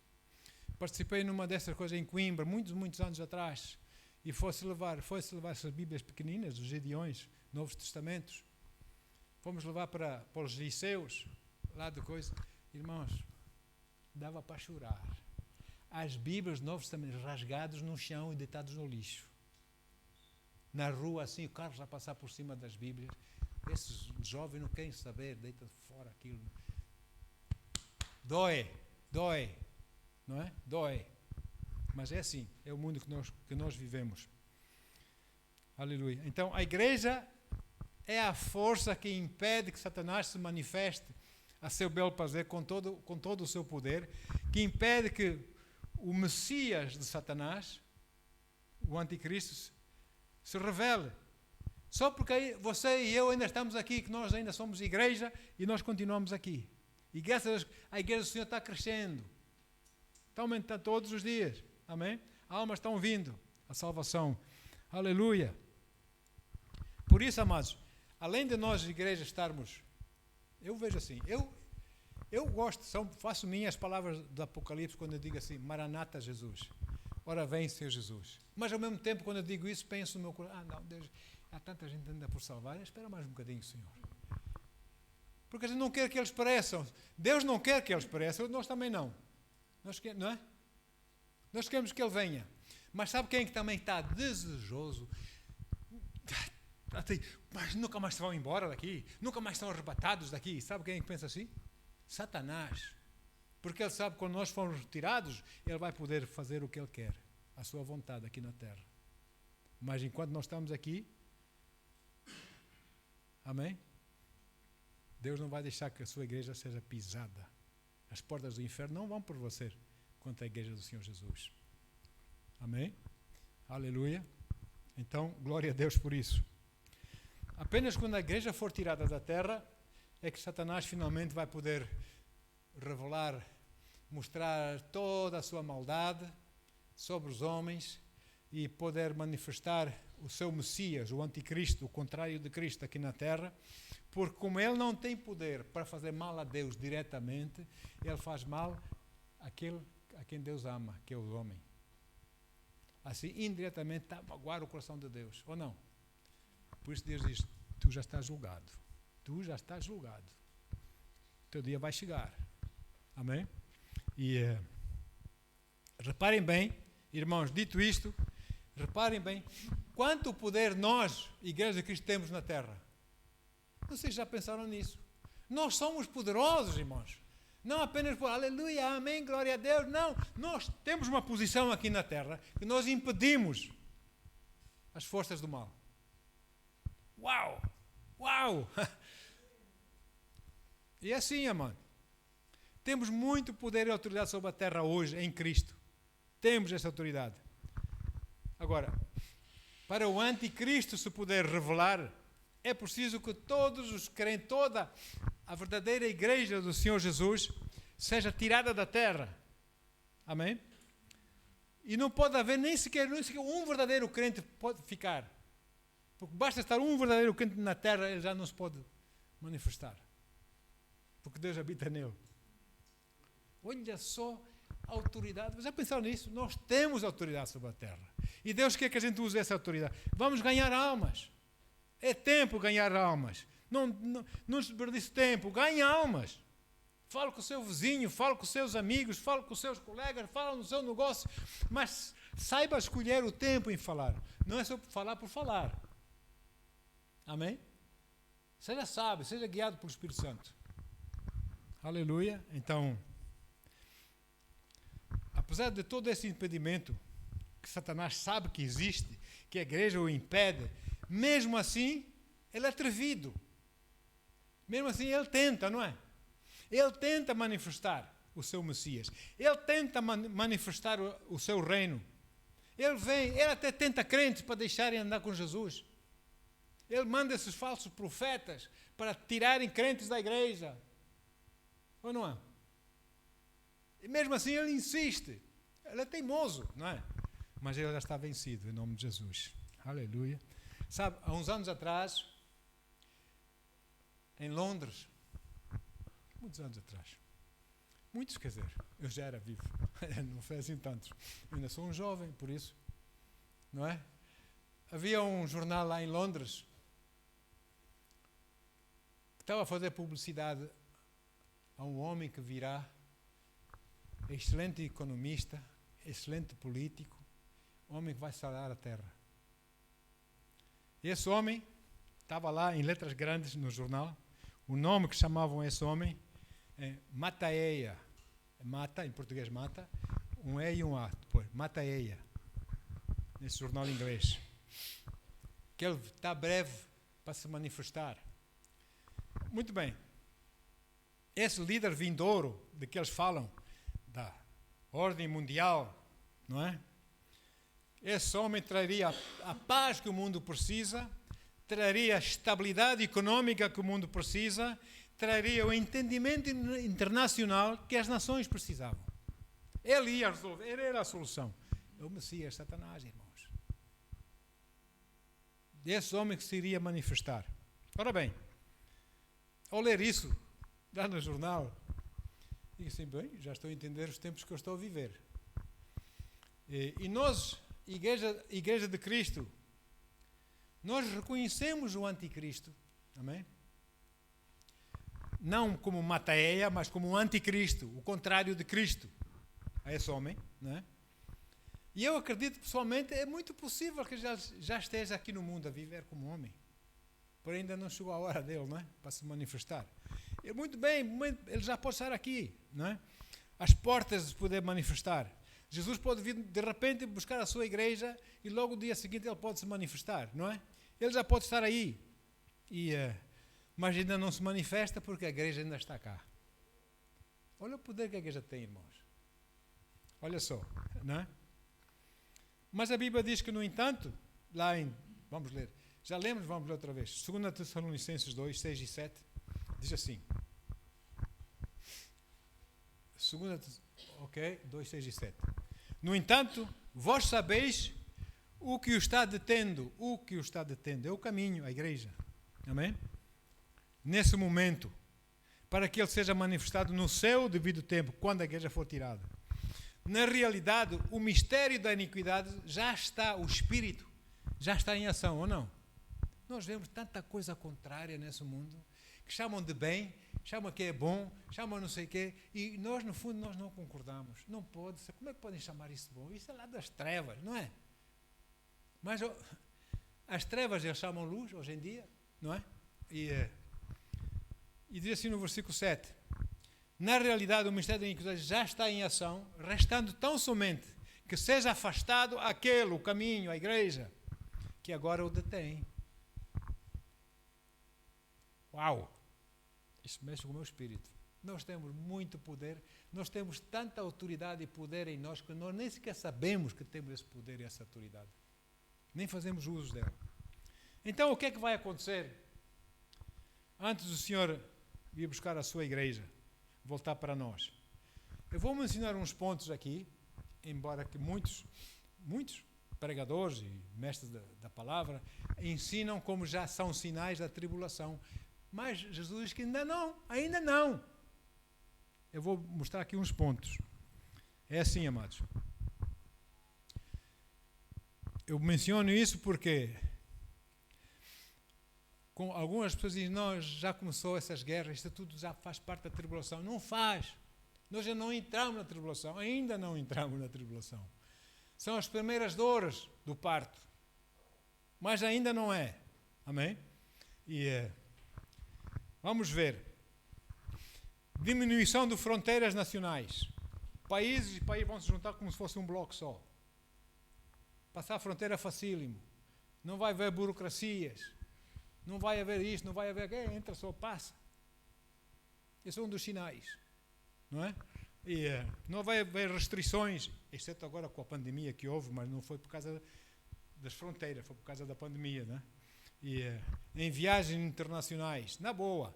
Participei numa dessas coisas em Coimbra, muitos anos atrás. E foi-se levar essas Bíblias pequeninas, os Gideões, Novos Testamentos. Fomos levar para os liceus, lá de coisa. Irmãos, dava para chorar. As Bíblias Novos Testamentos rasgados no chão e deitados no lixo. Na rua, assim, o carro já passar por cima das Bíblias. Esses jovens não querem saber, deitam fora aquilo. Dói, não é? Dói. Mas é assim, é o mundo que nós vivemos. Aleluia. Então, a igreja é a força que impede que Satanás se manifeste a seu belo prazer com todo o seu poder, que impede que o Messias de Satanás, o anticristo, se revele. Só porque você e eu ainda estamos aqui, que nós ainda somos igreja e nós continuamos aqui. E graças a Deus, a igreja do Senhor está crescendo. Está aumentando todos os dias. Amém? Almas estão vindo. A salvação. Aleluia. Por isso, amados, além de nós, igreja, estarmos... Eu vejo assim, eu gosto, faço minhas palavras do Apocalipse quando eu digo assim, Maranata, Jesus. Ora vem, Senhor Jesus. Mas ao mesmo tempo, quando eu digo isso, penso no meu coração, não, Deus, há tanta gente ainda por salvar, espera mais um bocadinho, Senhor. Porque a gente não quer que eles pereçam. Deus não quer que eles pereçam, nós também não. Não é? Nós queremos que Ele venha. Mas sabe quem que também está desejoso? Mas nunca mais vão embora daqui, nunca mais são arrebatados daqui. Sabe quem é que pensa assim? Satanás. Porque ele sabe que quando nós formos retirados, ele vai poder fazer o que ele quer, a sua vontade aqui na terra. Mas enquanto nós estamos aqui, amém? Deus não vai deixar que a sua igreja seja pisada. As portas do inferno não vão por você contra a igreja do Senhor Jesus. Amém? Aleluia. Então, glória a Deus por isso. Apenas quando a igreja for tirada da terra, é que Satanás finalmente vai poder revelar, mostrar toda a sua maldade sobre os homens e poder manifestar o seu Messias, o anticristo, o contrário de Cristo aqui na terra, porque como ele não tem poder para fazer mal a Deus diretamente, ele faz mal àquele a quem Deus ama, que é o homem. Assim, indiretamente, está a magoar o coração de Deus, ou não? Por isso Deus diz, tu já estás julgado. Tu já estás julgado. O teu dia vai chegar. Amém? E reparem bem, irmãos, dito isto, reparem bem, quanto poder nós, Igreja de Cristo, temos na terra. Vocês já pensaram nisso? Nós somos poderosos, irmãos. Não apenas por aleluia, amém, glória a Deus. Não, nós temos uma posição aqui na terra que nós impedimos as forças do mal. Uau! Uau! E assim, amado, temos muito poder e autoridade sobre a terra hoje em Cristo. Temos essa autoridade. Agora, para o anticristo se poder revelar, é preciso que todos os crentes, toda a verdadeira igreja do Senhor Jesus seja tirada da terra. Amém? E não pode haver nem sequer um verdadeiro crente pode ficar. Porque basta estar um verdadeiro crente na terra, ele já não se pode manifestar. porque Deus habita nele. Olha só a autoridade. Vocês já pensaram nisso? Nós temos autoridade sobre a terra. E Deus quer que a gente use essa autoridade. Vamos ganhar almas. É tempo de ganhar almas. Não desperdice tempo. Ganhe almas. Fala com o seu vizinho, fala com os seus amigos, fala com os seus colegas, fala no seu negócio. Mas saiba escolher o tempo em falar. Não é só falar por falar. Amém? Seja sábio, seja guiado pelo Espírito Santo. Aleluia. Então, apesar de todo esse impedimento, que Satanás sabe que existe, que a igreja o impede, mesmo assim, ele é atrevido. Mesmo assim, ele tenta, não é? Ele tenta manifestar o seu Messias. Ele tenta manifestar o seu reino. Ele até tenta crentes para deixarem andar com Jesus. Ele manda esses falsos profetas para tirarem crentes da igreja. Ou não é? E mesmo assim ele insiste. Ele é teimoso, não é? Mas ele já está vencido, em nome de Jesus. Aleluia. Sabe, há uns anos atrás, em Londres, muitos anos atrás, muitos, quer dizer, eu já era vivo, não foi assim tantos. Eu ainda sou um jovem, por isso, não é? Havia um jornal lá em Londres que estava a fazer publicidade a um homem que virá, excelente economista, excelente político, homem que vai sarar a terra. Esse homem estava lá em letras grandes no jornal. O nome que chamavam esse homem é Mataeia. Mata, em português mata, um E e um A. Depois, Mataeia. Nesse jornal inglês. Que ele está breve para se manifestar. Muito bem. Esse líder vindouro de que eles falam, da ordem mundial, não é? Esse homem traria a paz que o mundo precisa, traria a estabilidade econômica que o mundo precisa, traria o entendimento internacional que as nações precisavam. Ele ia resolver, ele era a solução. É o Messias, Satanás, irmãos. Esse homem que se iria manifestar. Ora bem, ao ler isso, lá no jornal, digo assim, bem, já estou a entender os tempos que eu estou a viver. E nós, Igreja de Cristo, nós reconhecemos o anticristo, amém? Não como Mataeia, mas como o anticristo, o contrário de Cristo, a esse homem, não é? E eu acredito pessoalmente, é muito possível que já esteja aqui no mundo a viver como homem, porém ainda não chegou a hora dele, não é? Para se manifestar. E muito bem, ele já pode estar aqui, não é? Às portas de poder manifestar. Jesus pode vir de repente buscar a sua igreja e logo no dia seguinte ele pode se manifestar, não é? Ele já pode estar aí, mas ainda não se manifesta porque a igreja ainda está cá. Olha o poder que a igreja tem, irmãos. Olha só, não é? Mas a Bíblia diz que, no entanto, vamos ler, já lemos, vamos ler outra vez, 2 Tessalonicenses 2, 6 e 7, diz assim, 2, 6 e 7. No entanto, vós sabeis o que o está detendo é o caminho, a igreja, amém? Nesse momento, para que ele seja manifestado no seu devido tempo, quando a igreja for tirada. Na realidade, o mistério da iniquidade já está, o espírito já está em ação, ou não? Nós vemos tanta coisa contrária nesse mundo, que chamam de bem, chamam que é bom, chamam não sei o quê, e nós, no fundo, nós não concordamos. Não pode ser. Como é que podem chamar isso de bom? Isso é lá das trevas, não é? Mas as trevas eles chamam luz, hoje em dia, não é? E diz assim no versículo 7, na realidade o mistério da iniquidade já está em ação, restando tão somente que seja afastado aquele, o caminho, a igreja, que agora o detém. Uau! Isso mexe com o meu espírito. Nós temos muito poder, nós temos tanta autoridade e poder em nós que nós nem sequer sabemos que temos esse poder e essa autoridade. Nem fazemos uso dela. Então, o que é que vai acontecer? Antes do Senhor vir buscar a sua igreja, voltar para nós. Eu vou mencionar uns pontos aqui, embora que muitos pregadores e mestres da palavra ensinam como já são sinais da tribulação. Mas Jesus diz que ainda não. Eu vou mostrar aqui uns pontos. É assim, amados. Eu menciono isso porque com algumas pessoas dizem, não, já começou essas guerras, isso tudo já faz parte da tribulação. Não faz. Nós já não entramos na tribulação, ainda não entramos na tribulação. São as primeiras dores do parto, mas ainda não é. Amém? E vamos ver. Diminuição de fronteiras nacionais. Países e países vão se juntar como se fosse um bloco só. Passar a fronteira é facílimo. Não vai haver burocracias. Não vai haver isto, não vai haver... entra só, passa. Esse é um dos sinais. Não é? E não vai haver restrições, exceto agora com a pandemia que houve, mas não foi por causa das fronteiras, foi por causa da pandemia. Né? E em viagens internacionais, na boa.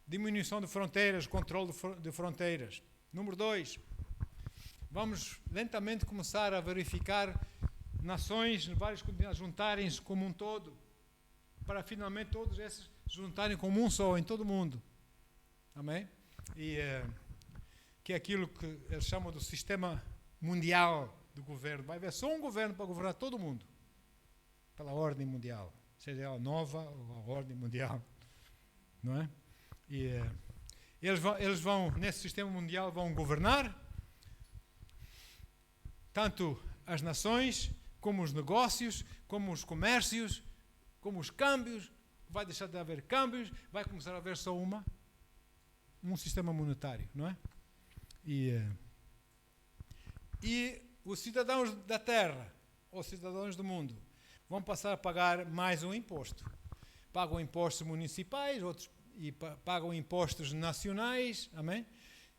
Diminuição de fronteiras, controle de fronteiras. Número 2. Vamos lentamente começar a verificar nações, várias comunidades juntarem-se como um todo, para finalmente todos esses se juntarem como um só em todo o mundo. Amém? E que é aquilo que eles chamam do sistema mundial do governo. Vai haver só um governo para governar todo o mundo, pela ordem mundial, seja ela nova ou a ordem mundial. Não é? E eles vão, nesse sistema mundial, vão governar tanto as nações, como os negócios, como os comércios, como os câmbios. Vai deixar de haver câmbios, vai começar a haver só um sistema monetário, não é? E os cidadãos da terra, ou cidadãos do mundo, vão passar a pagar mais um imposto. Pagam impostos municipais, outros pagam impostos nacionais, amém?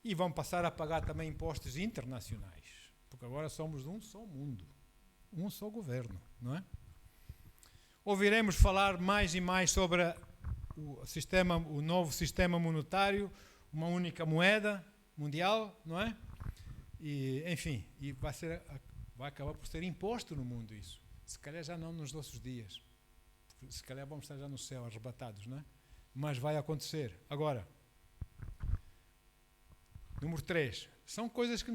E vão passar a pagar também impostos internacionais, porque agora somos um só mundo, um só governo, não é? Ouviremos falar mais e mais sobre o novo sistema monetário, uma única moeda mundial, não é? E, enfim, e vai acabar por ser imposto no mundo isso. Se calhar já não nos nossos dias, se calhar vamos estar já no céu arrebatados, não é? Mas vai acontecer. Agora, número 3, são coisas que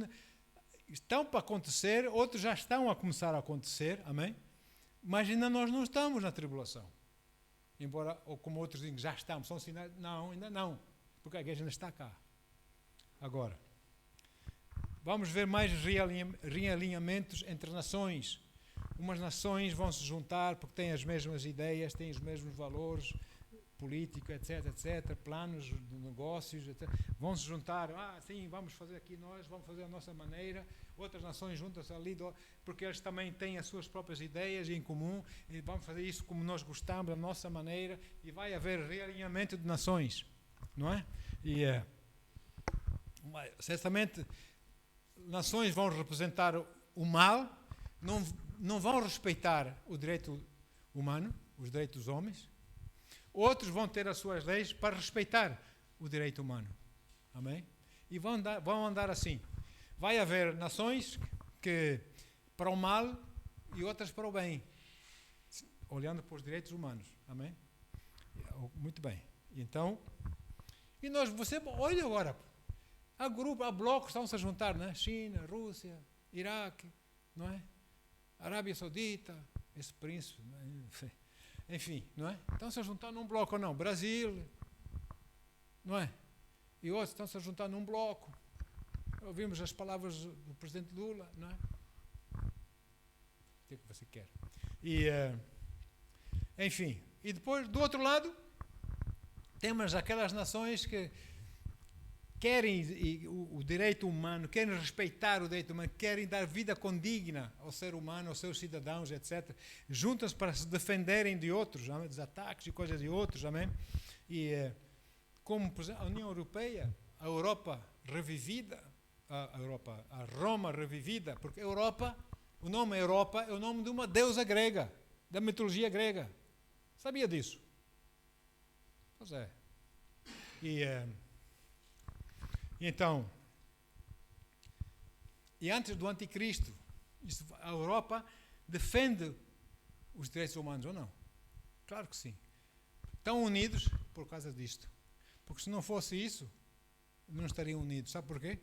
estão para acontecer, outros já estão a começar a acontecer, amém? Mas ainda nós não estamos na tribulação. Embora, ou como outros dizem, já estamos, são sinais, não, ainda não, porque a igreja ainda está cá. Agora, vamos ver mais realinhamentos entre nações. Umas nações vão se juntar porque têm as mesmas ideias, têm os mesmos valores políticos, etc, planos de negócios, etc. Vão se juntar, sim, vamos fazer aqui nós, vamos fazer a nossa maneira. Outras nações juntam-se ali, porque eles também têm as suas próprias ideias em comum, e vamos fazer isso como nós gostamos, da nossa maneira, e vai haver realinhamento de nações, não é? E, certamente, nações vão representar o mal, não vão respeitar o direito humano, os direitos dos homens. Outros vão ter as suas leis para respeitar o direito humano. Amém? E vão andar assim. Vai haver nações que para o mal e outras para o bem, olhando para os direitos humanos. Amém? Muito bem. Então, você olha agora, há blocos estão-se a juntar, não é? China, Rússia, Iraque, não é? Arábia Saudita, esse príncipe, não é? Enfim, não é? Estão-se a juntar num bloco ou não? Brasil, não é? E outros estão-se a juntar num bloco. Ouvimos as palavras do presidente Lula, não é? O que é que você quer? E, enfim, e depois, do outro lado, temos aquelas nações que querem o direito humano, querem respeitar o direito humano, querem dar vida condigna ao ser humano, aos seus cidadãos, etc. Juntam-se para se defenderem de outros, amém? Dos ataques e coisas de outros, amém? E como por exemplo, a União Europeia, a Europa revivida, a Roma revivida, porque Europa, o nome Europa é o nome de uma deusa grega, da mitologia grega. Sabia disso? Pois é. Então, e antes do anticristo, a Europa defende os direitos humanos ou não? Claro que sim. Estão unidos por causa disto. Porque se não fosse isso, não estariam unidos. Sabe por quê?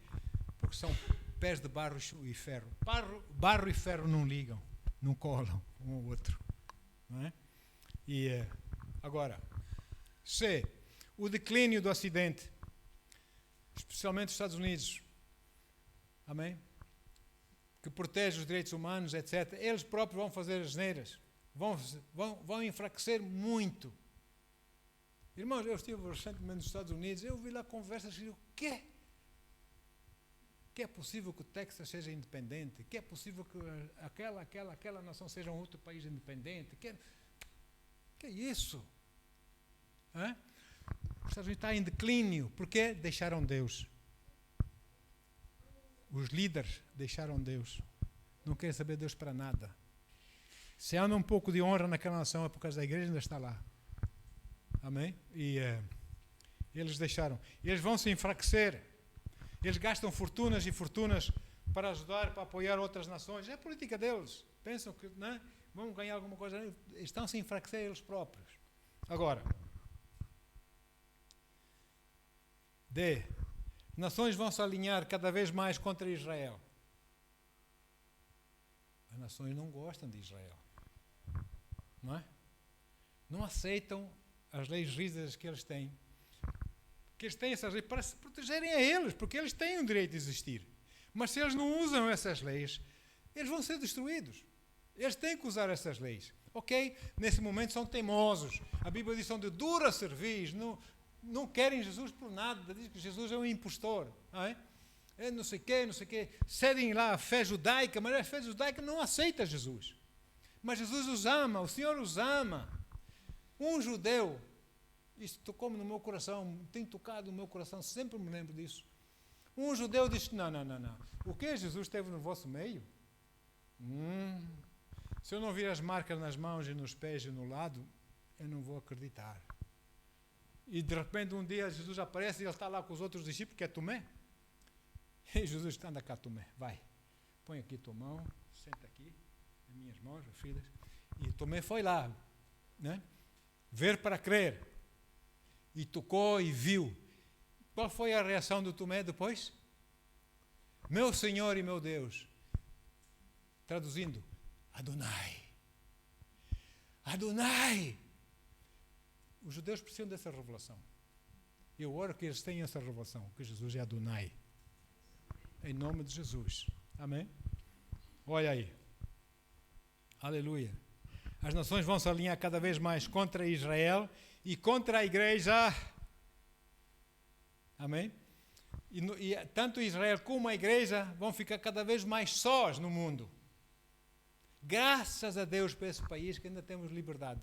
Porque são pés de barro e ferro. Barro e ferro não ligam, não colam um ao outro. Não é? E agora, C. O declínio do Ocidente, especialmente os Estados Unidos, amém? Que protege os direitos humanos, etc. Eles próprios vão fazer as asneiras, vão enfraquecer muito. Irmãos, eu estive recentemente nos Estados Unidos, eu vi lá conversas e o quê? Que é possível que o Texas seja independente? Que é possível que aquela nação seja um outro país independente? Que é isso? Hã? Os Estados Unidos está em declínio. Por quê? Deixaram Deus. Os líderes deixaram Deus. Não querem saber de Deus para nada. Se há um pouco de honra naquela nação é por causa da igreja ainda está lá. Amém? E eles deixaram. Eles vão se enfraquecer. Eles gastam fortunas e fortunas para ajudar, para apoiar outras nações. É a política deles. Pensam que não, vão ganhar alguma coisa. Estão se enfraquecer eles próprios. Agora, D. Nações vão se alinhar cada vez mais contra Israel. As nações não gostam de Israel. Não é? Não aceitam as leis rígidas que eles têm. Que eles têm essas leis para se protegerem a eles, porque eles têm o direito de existir. Mas se eles não usam essas leis, eles vão ser destruídos. Eles têm que usar essas leis. Ok? Nesse momento são teimosos. A Bíblia diz que são de dura cerviz. Não querem Jesus por nada. Diz que Jesus é um impostor. Não é? Não sei o quê. Cedem lá a fé judaica, mas a fé judaica não aceita Jesus. Mas Jesus os ama, o Senhor os ama. Um judeu, isso tocou-me no meu coração, tem tocado no meu coração, sempre me lembro disso. Um judeu disse, não. O que Jesus esteve no vosso meio? Se eu não vir as marcas nas mãos e nos pés e no lado, eu não vou acreditar. E de repente um dia Jesus aparece e ele está lá com os outros discípulos, que é Tomé. E Jesus anda cá, Tomé, vai. Põe aqui tua mão, senta aqui, nas minhas mãos, filhas. E Tomé foi lá, né? Ver para crer. E tocou e viu. Qual foi a reação do Tomé depois? Meu Senhor e meu Deus. Traduzindo, Adonai. Adonai. Os judeus precisam dessa revelação. Eu oro que eles tenham essa revelação, que Jesus é Adonai. Em nome de Jesus. Amém? Olha aí. Aleluia. As nações vão se alinhar cada vez mais contra Israel e contra a igreja. Amém? E tanto Israel como a igreja vão ficar cada vez mais sós no mundo. Graças a Deus por esse país que ainda temos liberdade.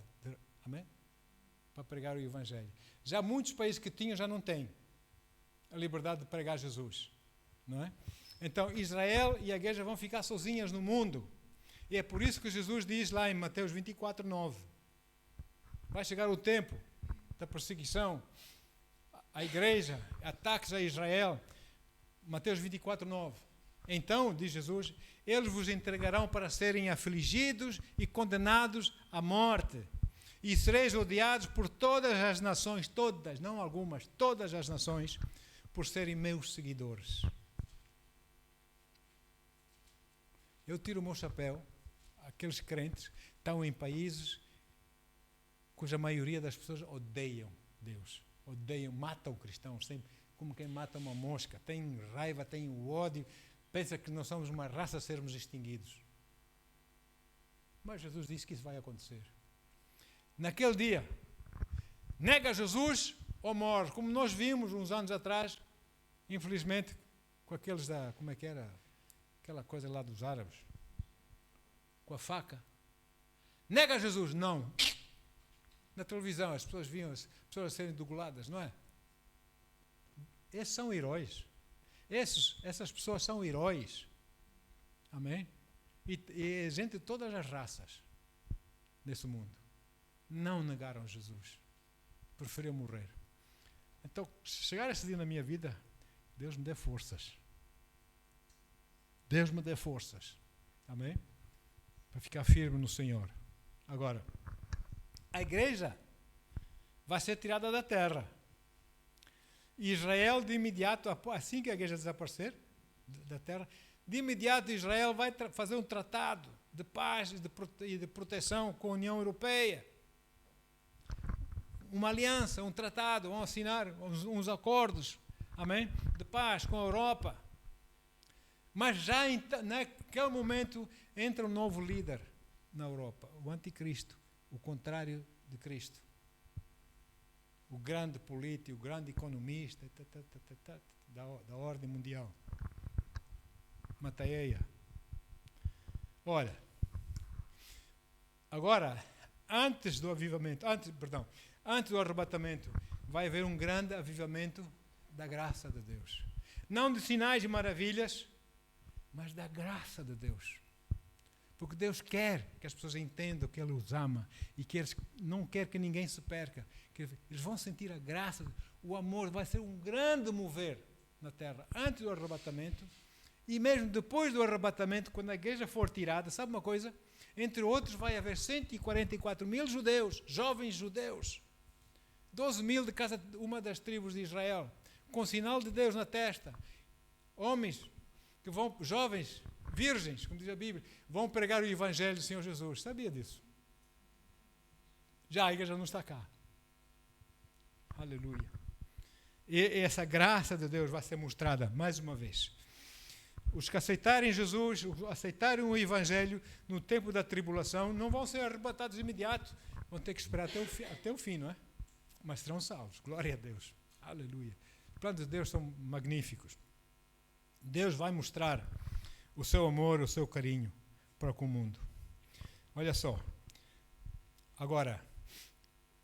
Amém? Para pregar o Evangelho. Já muitos países que tinham já não têm a liberdade de pregar Jesus. Não é? Então Israel e a igreja vão ficar sozinhas no mundo. E é por isso que Jesus diz lá em Mateus 24:9. Vai chegar o tempo da perseguição à igreja, ataques a Israel. Mateus 24:9. Então, diz Jesus, eles vos entregarão para serem afligidos e condenados à morte. E sereis odiados por todas as nações, todas, não algumas, todas as nações, por serem meus seguidores. Eu tiro o meu chapéu àqueles crentes que estão em países cuja maioria das pessoas odeiam Deus, odeiam, matam cristãos, como quem mata uma mosca, tem raiva, tem o ódio, pensa que nós somos uma raça a sermos extinguidos. Mas Jesus disse que isso vai acontecer. Naquele dia, nega Jesus ou morre, como nós vimos uns anos atrás, infelizmente, com aqueles como é que era? Aquela coisa lá dos árabes, com a faca. Nega Jesus, não. Na televisão as pessoas viam as pessoas a serem degoladas, não é? Esses são heróis. Essas pessoas são heróis. Amém? E gente de todas as raças desse mundo não negaram Jesus. Preferiram morrer. Então, se chegar esse dia na minha vida, Deus me dê forças. Deus me dê forças. Amém? Para ficar firme no Senhor. Agora, a igreja vai ser tirada da terra. Israel, de imediato, assim que a igreja desaparecer da terra, de imediato Israel vai fazer um tratado de paz e de proteção com a União Europeia. Uma aliança, um tratado, vão assinar uns acordos, amém? De paz com a Europa. Mas já naquele momento entra um novo líder na Europa, o anticristo, o contrário de Cristo. O grande político, o grande economista da ordem mundial. Mateia. Olha, agora, antes do arrebatamento, vai haver um grande avivamento da graça de Deus. Não de sinais e maravilhas, mas da graça de Deus. Porque Deus quer que as pessoas entendam que Ele os ama e que Ele não quer que ninguém se perca. Que eles vão sentir a graça, o amor, vai ser um grande mover na terra antes do arrebatamento e mesmo depois do arrebatamento, quando a igreja for tirada. Sabe uma coisa? Entre outros vai haver 144 mil judeus, jovens judeus, 12 mil de cada uma das tribos de Israel, com sinal de Deus na testa, homens que vão, jovens, virgens, como diz a Bíblia, vão pregar o Evangelho do Senhor Jesus. Sabia disso? Já a igreja não está cá. Aleluia. E essa graça de Deus vai ser mostrada mais uma vez. Os que aceitarem Jesus, aceitarem o Evangelho no tempo da tribulação, não vão ser arrebatados de imediato. Vão ter que esperar até o fim, não é? Mas serão salvos. Glória a Deus. Aleluia. Os planos de Deus são magníficos. Deus vai mostrar o seu amor, o seu carinho para com o mundo. Olha só. Agora,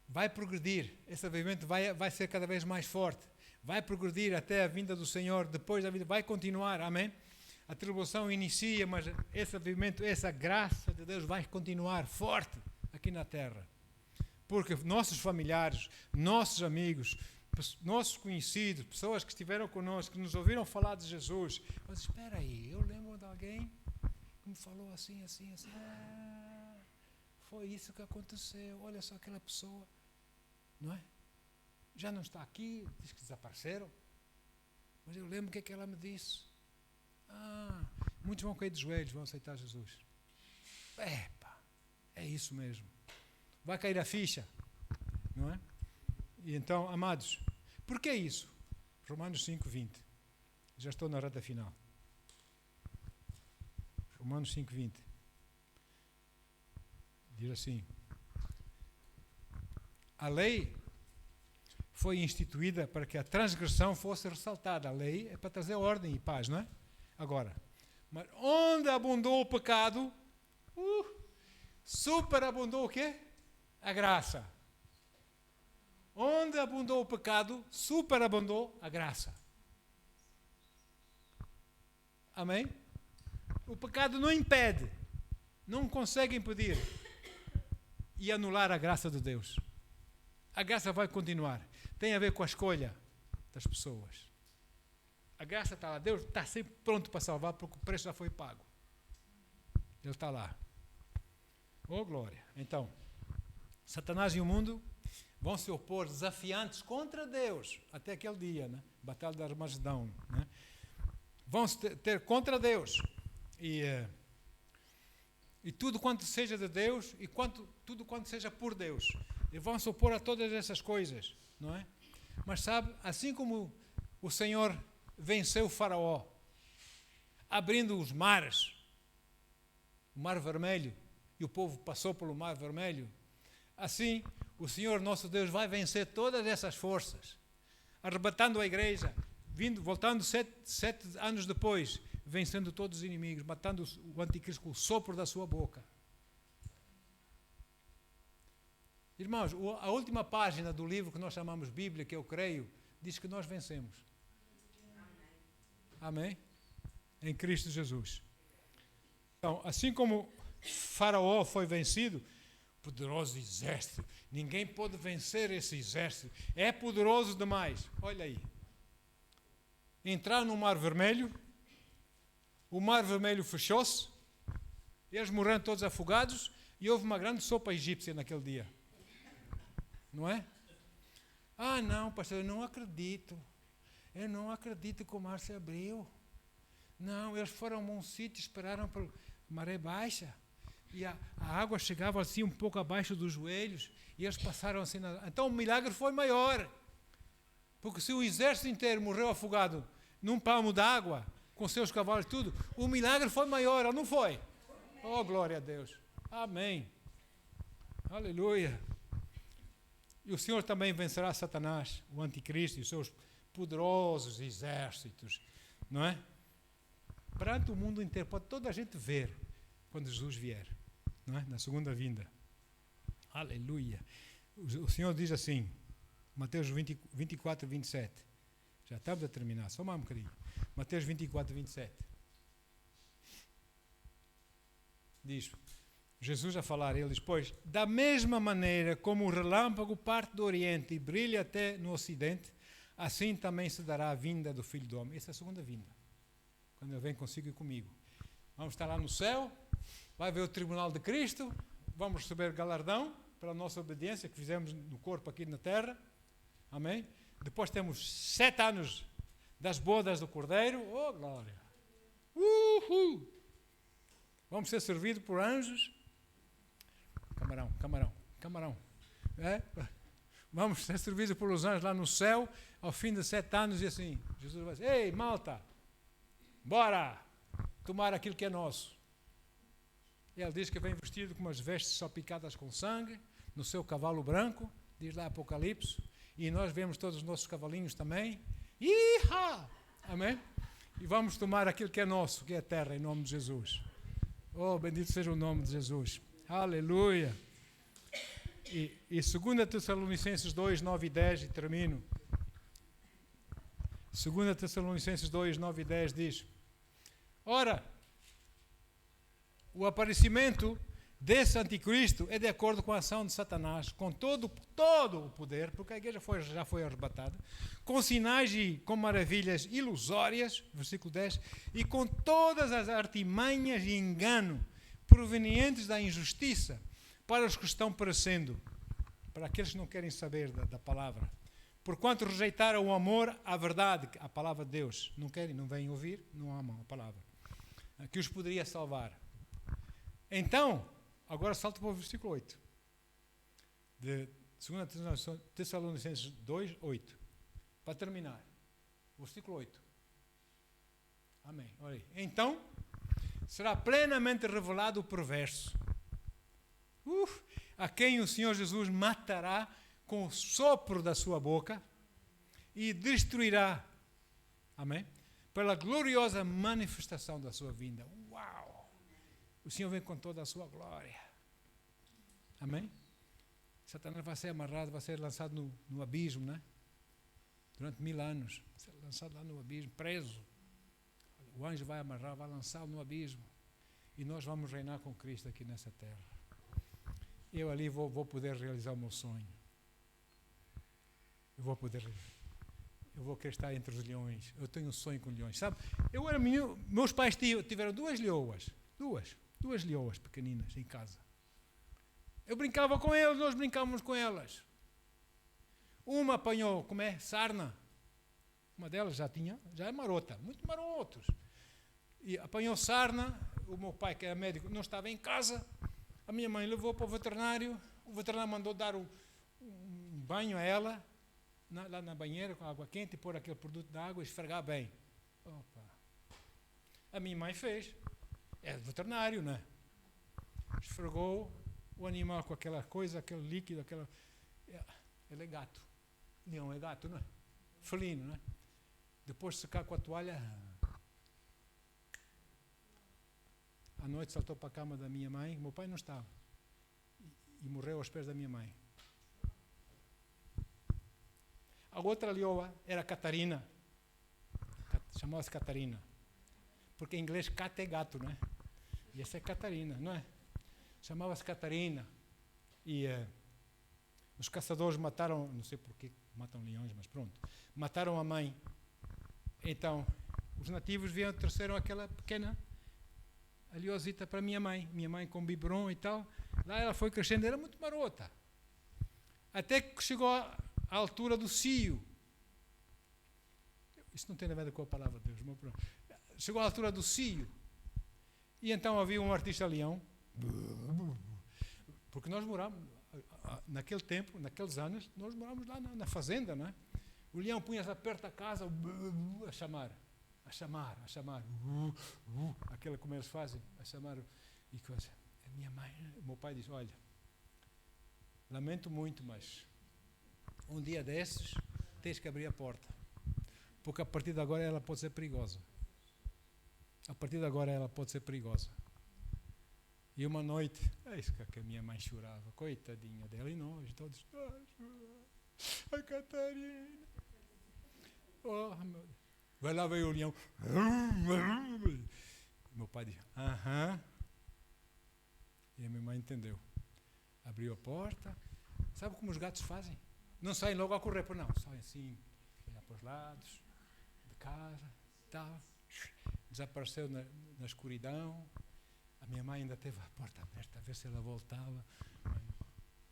vai progredir. Esse avivamento vai ser cada vez mais forte. Vai progredir até a vinda do Senhor. Depois da vida vai continuar. Amém? A tribulação inicia, mas esse avivamento, essa graça de Deus vai continuar forte aqui na terra. Porque nossos familiares, nossos amigos, nossos conhecidos, pessoas que estiveram conosco, que nos ouviram falar de Jesus, mas espera aí, eu lembro de alguém que me falou assim. Foi isso que aconteceu, olha só aquela pessoa, não é? Já não está aqui, diz que desapareceram, mas eu lembro o que ela me disse. Muitos vão cair de joelhos, vão aceitar Jesus. É isso mesmo. Vai cair a ficha, não é? E então, amados, por que isso? Romanos 5:20. Já estou na reta final. Romanos 5:20. Diz assim: a lei foi instituída para que a transgressão fosse ressaltada. A lei é para trazer ordem e paz, não é? Agora, mas onde abundou o pecado, superabundou o quê? A graça. Onde abundou o pecado, superabundou a graça. Amém? O pecado não impede, não consegue impedir e anular a graça de Deus. A graça vai continuar. Tem a ver com a escolha das pessoas. A graça está lá. Deus está sempre pronto para salvar porque o preço já foi pago. Ele está lá. Oh, glória. Então, Satanás e o mundo vão se opor desafiantes contra Deus até aquele dia, né? Batalha de Armagedão, né? Vão se ter contra Deus e tudo quanto seja de Deus e tudo quanto seja por Deus. E vão se opor a todas essas coisas, não é? Mas sabe, assim como o Senhor venceu o Faraó, abrindo os mares, o Mar Vermelho, e o povo passou pelo Mar Vermelho, assim o Senhor nosso Deus vai vencer todas essas forças, arrebatando a igreja, voltando 7 anos depois, vencendo todos os inimigos, matando o anticristo com o sopro da sua boca. Irmãos, a última página do livro que nós chamamos Bíblia, que eu creio, diz que nós vencemos. Amém? Em Cristo Jesus. Então, assim como Faraó foi vencido, poderoso exército, ninguém pode vencer esse exército, é poderoso demais. Olha aí. Entraram no Mar Vermelho, o Mar Vermelho fechou-se, eles morreram todos afogados e houve uma grande sopa egípcia naquele dia. Não é? Ah, não, pastor, eu não acredito. Eu não acredito que o mar se abriu. Não, eles foram a um sítio, esperaram por maré baixa. E a água chegava assim um pouco abaixo dos joelhos. E eles passaram assim. Então o milagre foi maior. Porque se o exército inteiro morreu afogado num palmo d'água, com seus cavalos e tudo, o milagre foi maior, ou não foi? Oh, glória a Deus. Amém. Aleluia. E o Senhor também vencerá Satanás, o anticristo e os seus poderosos exércitos, não é? Perante o mundo inteiro, pode toda a gente ver quando Jesus vier, não é? Na segunda vinda. Aleluia. O Senhor diz assim, Mateus 24, 27. Já estamos a terminar, só mais um bocadinho. Mateus 24, 27. Diz, Jesus a falar, ele diz, pois, da mesma maneira como o relâmpago parte do Oriente e brilha até no Ocidente, assim também se dará a vinda do Filho do Homem. Essa é a segunda vinda, quando ele vem consigo e comigo. Vamos estar lá no céu, vai ver o tribunal de Cristo, vamos receber galardão pela nossa obediência que fizemos no corpo aqui na terra. Amém? Depois temos 7 anos das bodas do Cordeiro. Oh, glória! Uhul! Vamos ser servidos por anjos. Camarão. É? Vamos ser servidos pelos anjos lá no céu, ao fim de 7 anos, e assim, Jesus vai dizer, ei, malta, bora tomar aquilo que é nosso. E ele diz que vem vestido com umas vestes salpicadas com sangue, no seu cavalo branco, diz lá Apocalipse, e nós vemos todos os nossos cavalinhos também. Iha! Amém? E vamos tomar aquilo que é nosso, que é a terra, em nome de Jesus. Oh, bendito seja o nome de Jesus. Aleluia. E 2 Tessalonicenses 2, 9 e 10, e termino. 2 Tessalonicenses 2, 9 e 10 diz, ora, o aparecimento desse anticristo é de acordo com a ação de Satanás, com todo o poder, porque a igreja já foi arrebatada, com sinais e com maravilhas ilusórias, versículo 10, e com todas as artimanhas e engano provenientes da injustiça, para os que estão perecendo, para aqueles que não querem saber da palavra. Porquanto rejeitaram o amor à verdade, a palavra de Deus. Não querem, não vêm ouvir, não amam a palavra, que os poderia salvar. Então, agora salto para o versículo 8. De 2 Tessalonicenses 2, 8. Para terminar. Versículo 8. Amém. Olha aí. Então, será plenamente revelado o perverso, a quem o Senhor Jesus matará com o sopro da sua boca e destruirá, amém? Pela gloriosa manifestação da sua vinda. Uau! O Senhor vem com toda a sua glória. Amém? Satanás vai ser amarrado, vai ser lançado no abismo, né? Durante 1000 anos. Vai ser lançado lá no abismo, preso. O anjo vai amarrar, vai lançá-lo no abismo. E nós vamos reinar com Cristo aqui nessa terra. Eu ali vou poder realizar o meu sonho. Eu vou querer estar entre os leões. Eu tenho um sonho com leões. Sabe, eu era menino, meus pais tiveram 2 leoas. Duas leoas pequeninas em casa. Eu brincava com elas, nós brincávamos com elas. Uma apanhou, sarna. Uma delas já é marota, muito marotos. E apanhou sarna, o meu pai, que era médico, não estava em casa. A minha mãe levou para o veterinário mandou dar um banho a ela, lá na banheira, com água quente, e pôr aquele produto de água e esfregar bem. Opa. A minha mãe fez. É veterinário, não é? Esfregou o animal com aquela coisa, aquele líquido, ele é gato. Leão é gato, não é? Felino, não é? Depois de secar com a toalha, à noite saltou para a cama da minha mãe, meu pai não estava, e morreu aos pés da minha mãe. A outra leoa era Catarina, chamava-se Catarina, porque em inglês cat é gato, não é? E essa é Catarina, não é? Chamava-se Catarina, e os caçadores mataram, não sei porquê matam leões, mas pronto, mataram a mãe. Então, os nativos trouxeram aquela pequena leozita para minha mãe com biberon e tal. Lá ela foi crescendo, era muito marota. Até que chegou à altura do cio. Isso não tem nada a ver com a palavra de Deus. Mas pronto. Chegou à altura do cio. E então havia um artista leão. Porque nós morávamos, naquele tempo, naqueles anos, nós morávamos lá na fazenda, não é? O leão punha-se perto da casa a chamar. Aquela como eles fazem, a chamar. E coisa. A minha mãe, meu pai disse, olha, lamento muito, mas um dia desses tens que abrir a porta. Porque a partir de agora ela pode ser perigosa. E uma noite, isso que a minha mãe chorava, coitadinha dela, e nós todos, a Catarina. Oh, meu Deus. Vai lá, veio o leão. Meu pai disse, aham. E a minha mãe entendeu. Abriu a porta. Sabe como os gatos fazem? Não saem logo a correr, não. Saem assim, olhar para os lados, de casa, tal. Desapareceu na escuridão. A minha mãe ainda teve a porta aberta, a ver se ela voltava.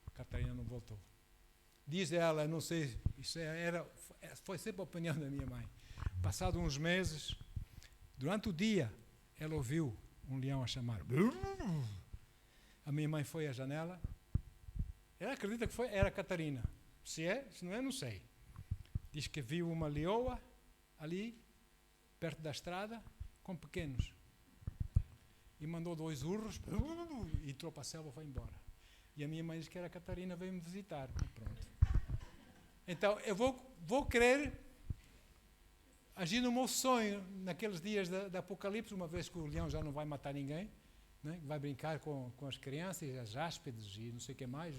A Catarina não voltou. Diz ela, não sei, foi sempre a opinião da minha mãe. Passado uns meses, durante o dia, ela ouviu um leão a chamar. A minha mãe foi à janela. Ela acredita que era a Catarina. Se não é, não sei. Diz que viu uma leoa ali, perto da estrada, com pequenos. E mandou 2 urros, e entrou para a selva e foi embora. E a minha mãe diz que era a Catarina, veio-me visitar. Pronto. Então, eu vou querer agir no meu sonho, naqueles dias da Apocalipse, uma vez que o leão já não vai matar ninguém, né? Vai brincar com as crianças, as áspides e não sei o que mais,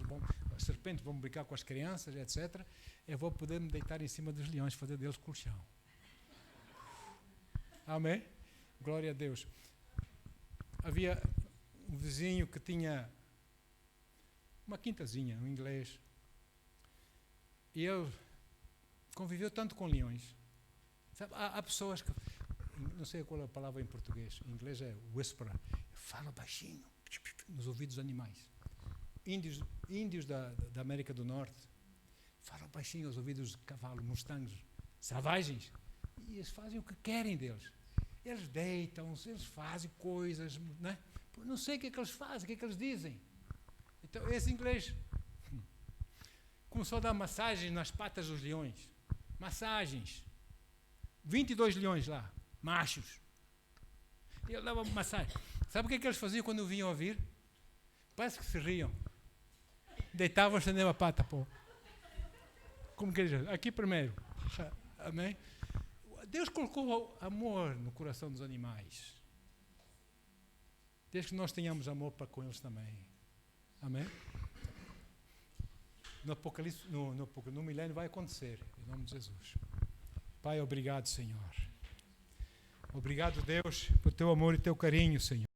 as serpentes vão brincar com as crianças, etc. Eu vou poder me deitar em cima dos leões, fazer deles colchão. Amém? Glória a Deus. Havia um vizinho que tinha uma quintazinha, um inglês. E ele conviveu tanto com leões. Sabe, há pessoas que, não sei qual é a palavra em português, em inglês é whisper, fala baixinho, nos ouvidos dos animais. Índios da América do Norte falam baixinho aos ouvidos de cavalos, mustangs, selvagens. E eles fazem o que querem deles. Eles deitam-se, eles fazem coisas, né? Não sei o que é que eles fazem, o que é que eles dizem. Então, esse inglês começou a dar massagens nas patas dos leões. Massagens. 22 leões lá, machos. E ele dava massagem. Sabe o que é que eles faziam quando vinham ouvir? Parece que se riam. Deitavam, estendiam a pata, pô. Como que eles dizem? Aqui primeiro. Amém? Deus colocou amor no coração dos animais. Desde que nós tenhamos amor para com eles também. Amém? No Apocalipse, no milênio vai acontecer, em nome de Jesus. Pai, obrigado, Senhor. Obrigado, Deus, por teu amor e teu carinho, Senhor.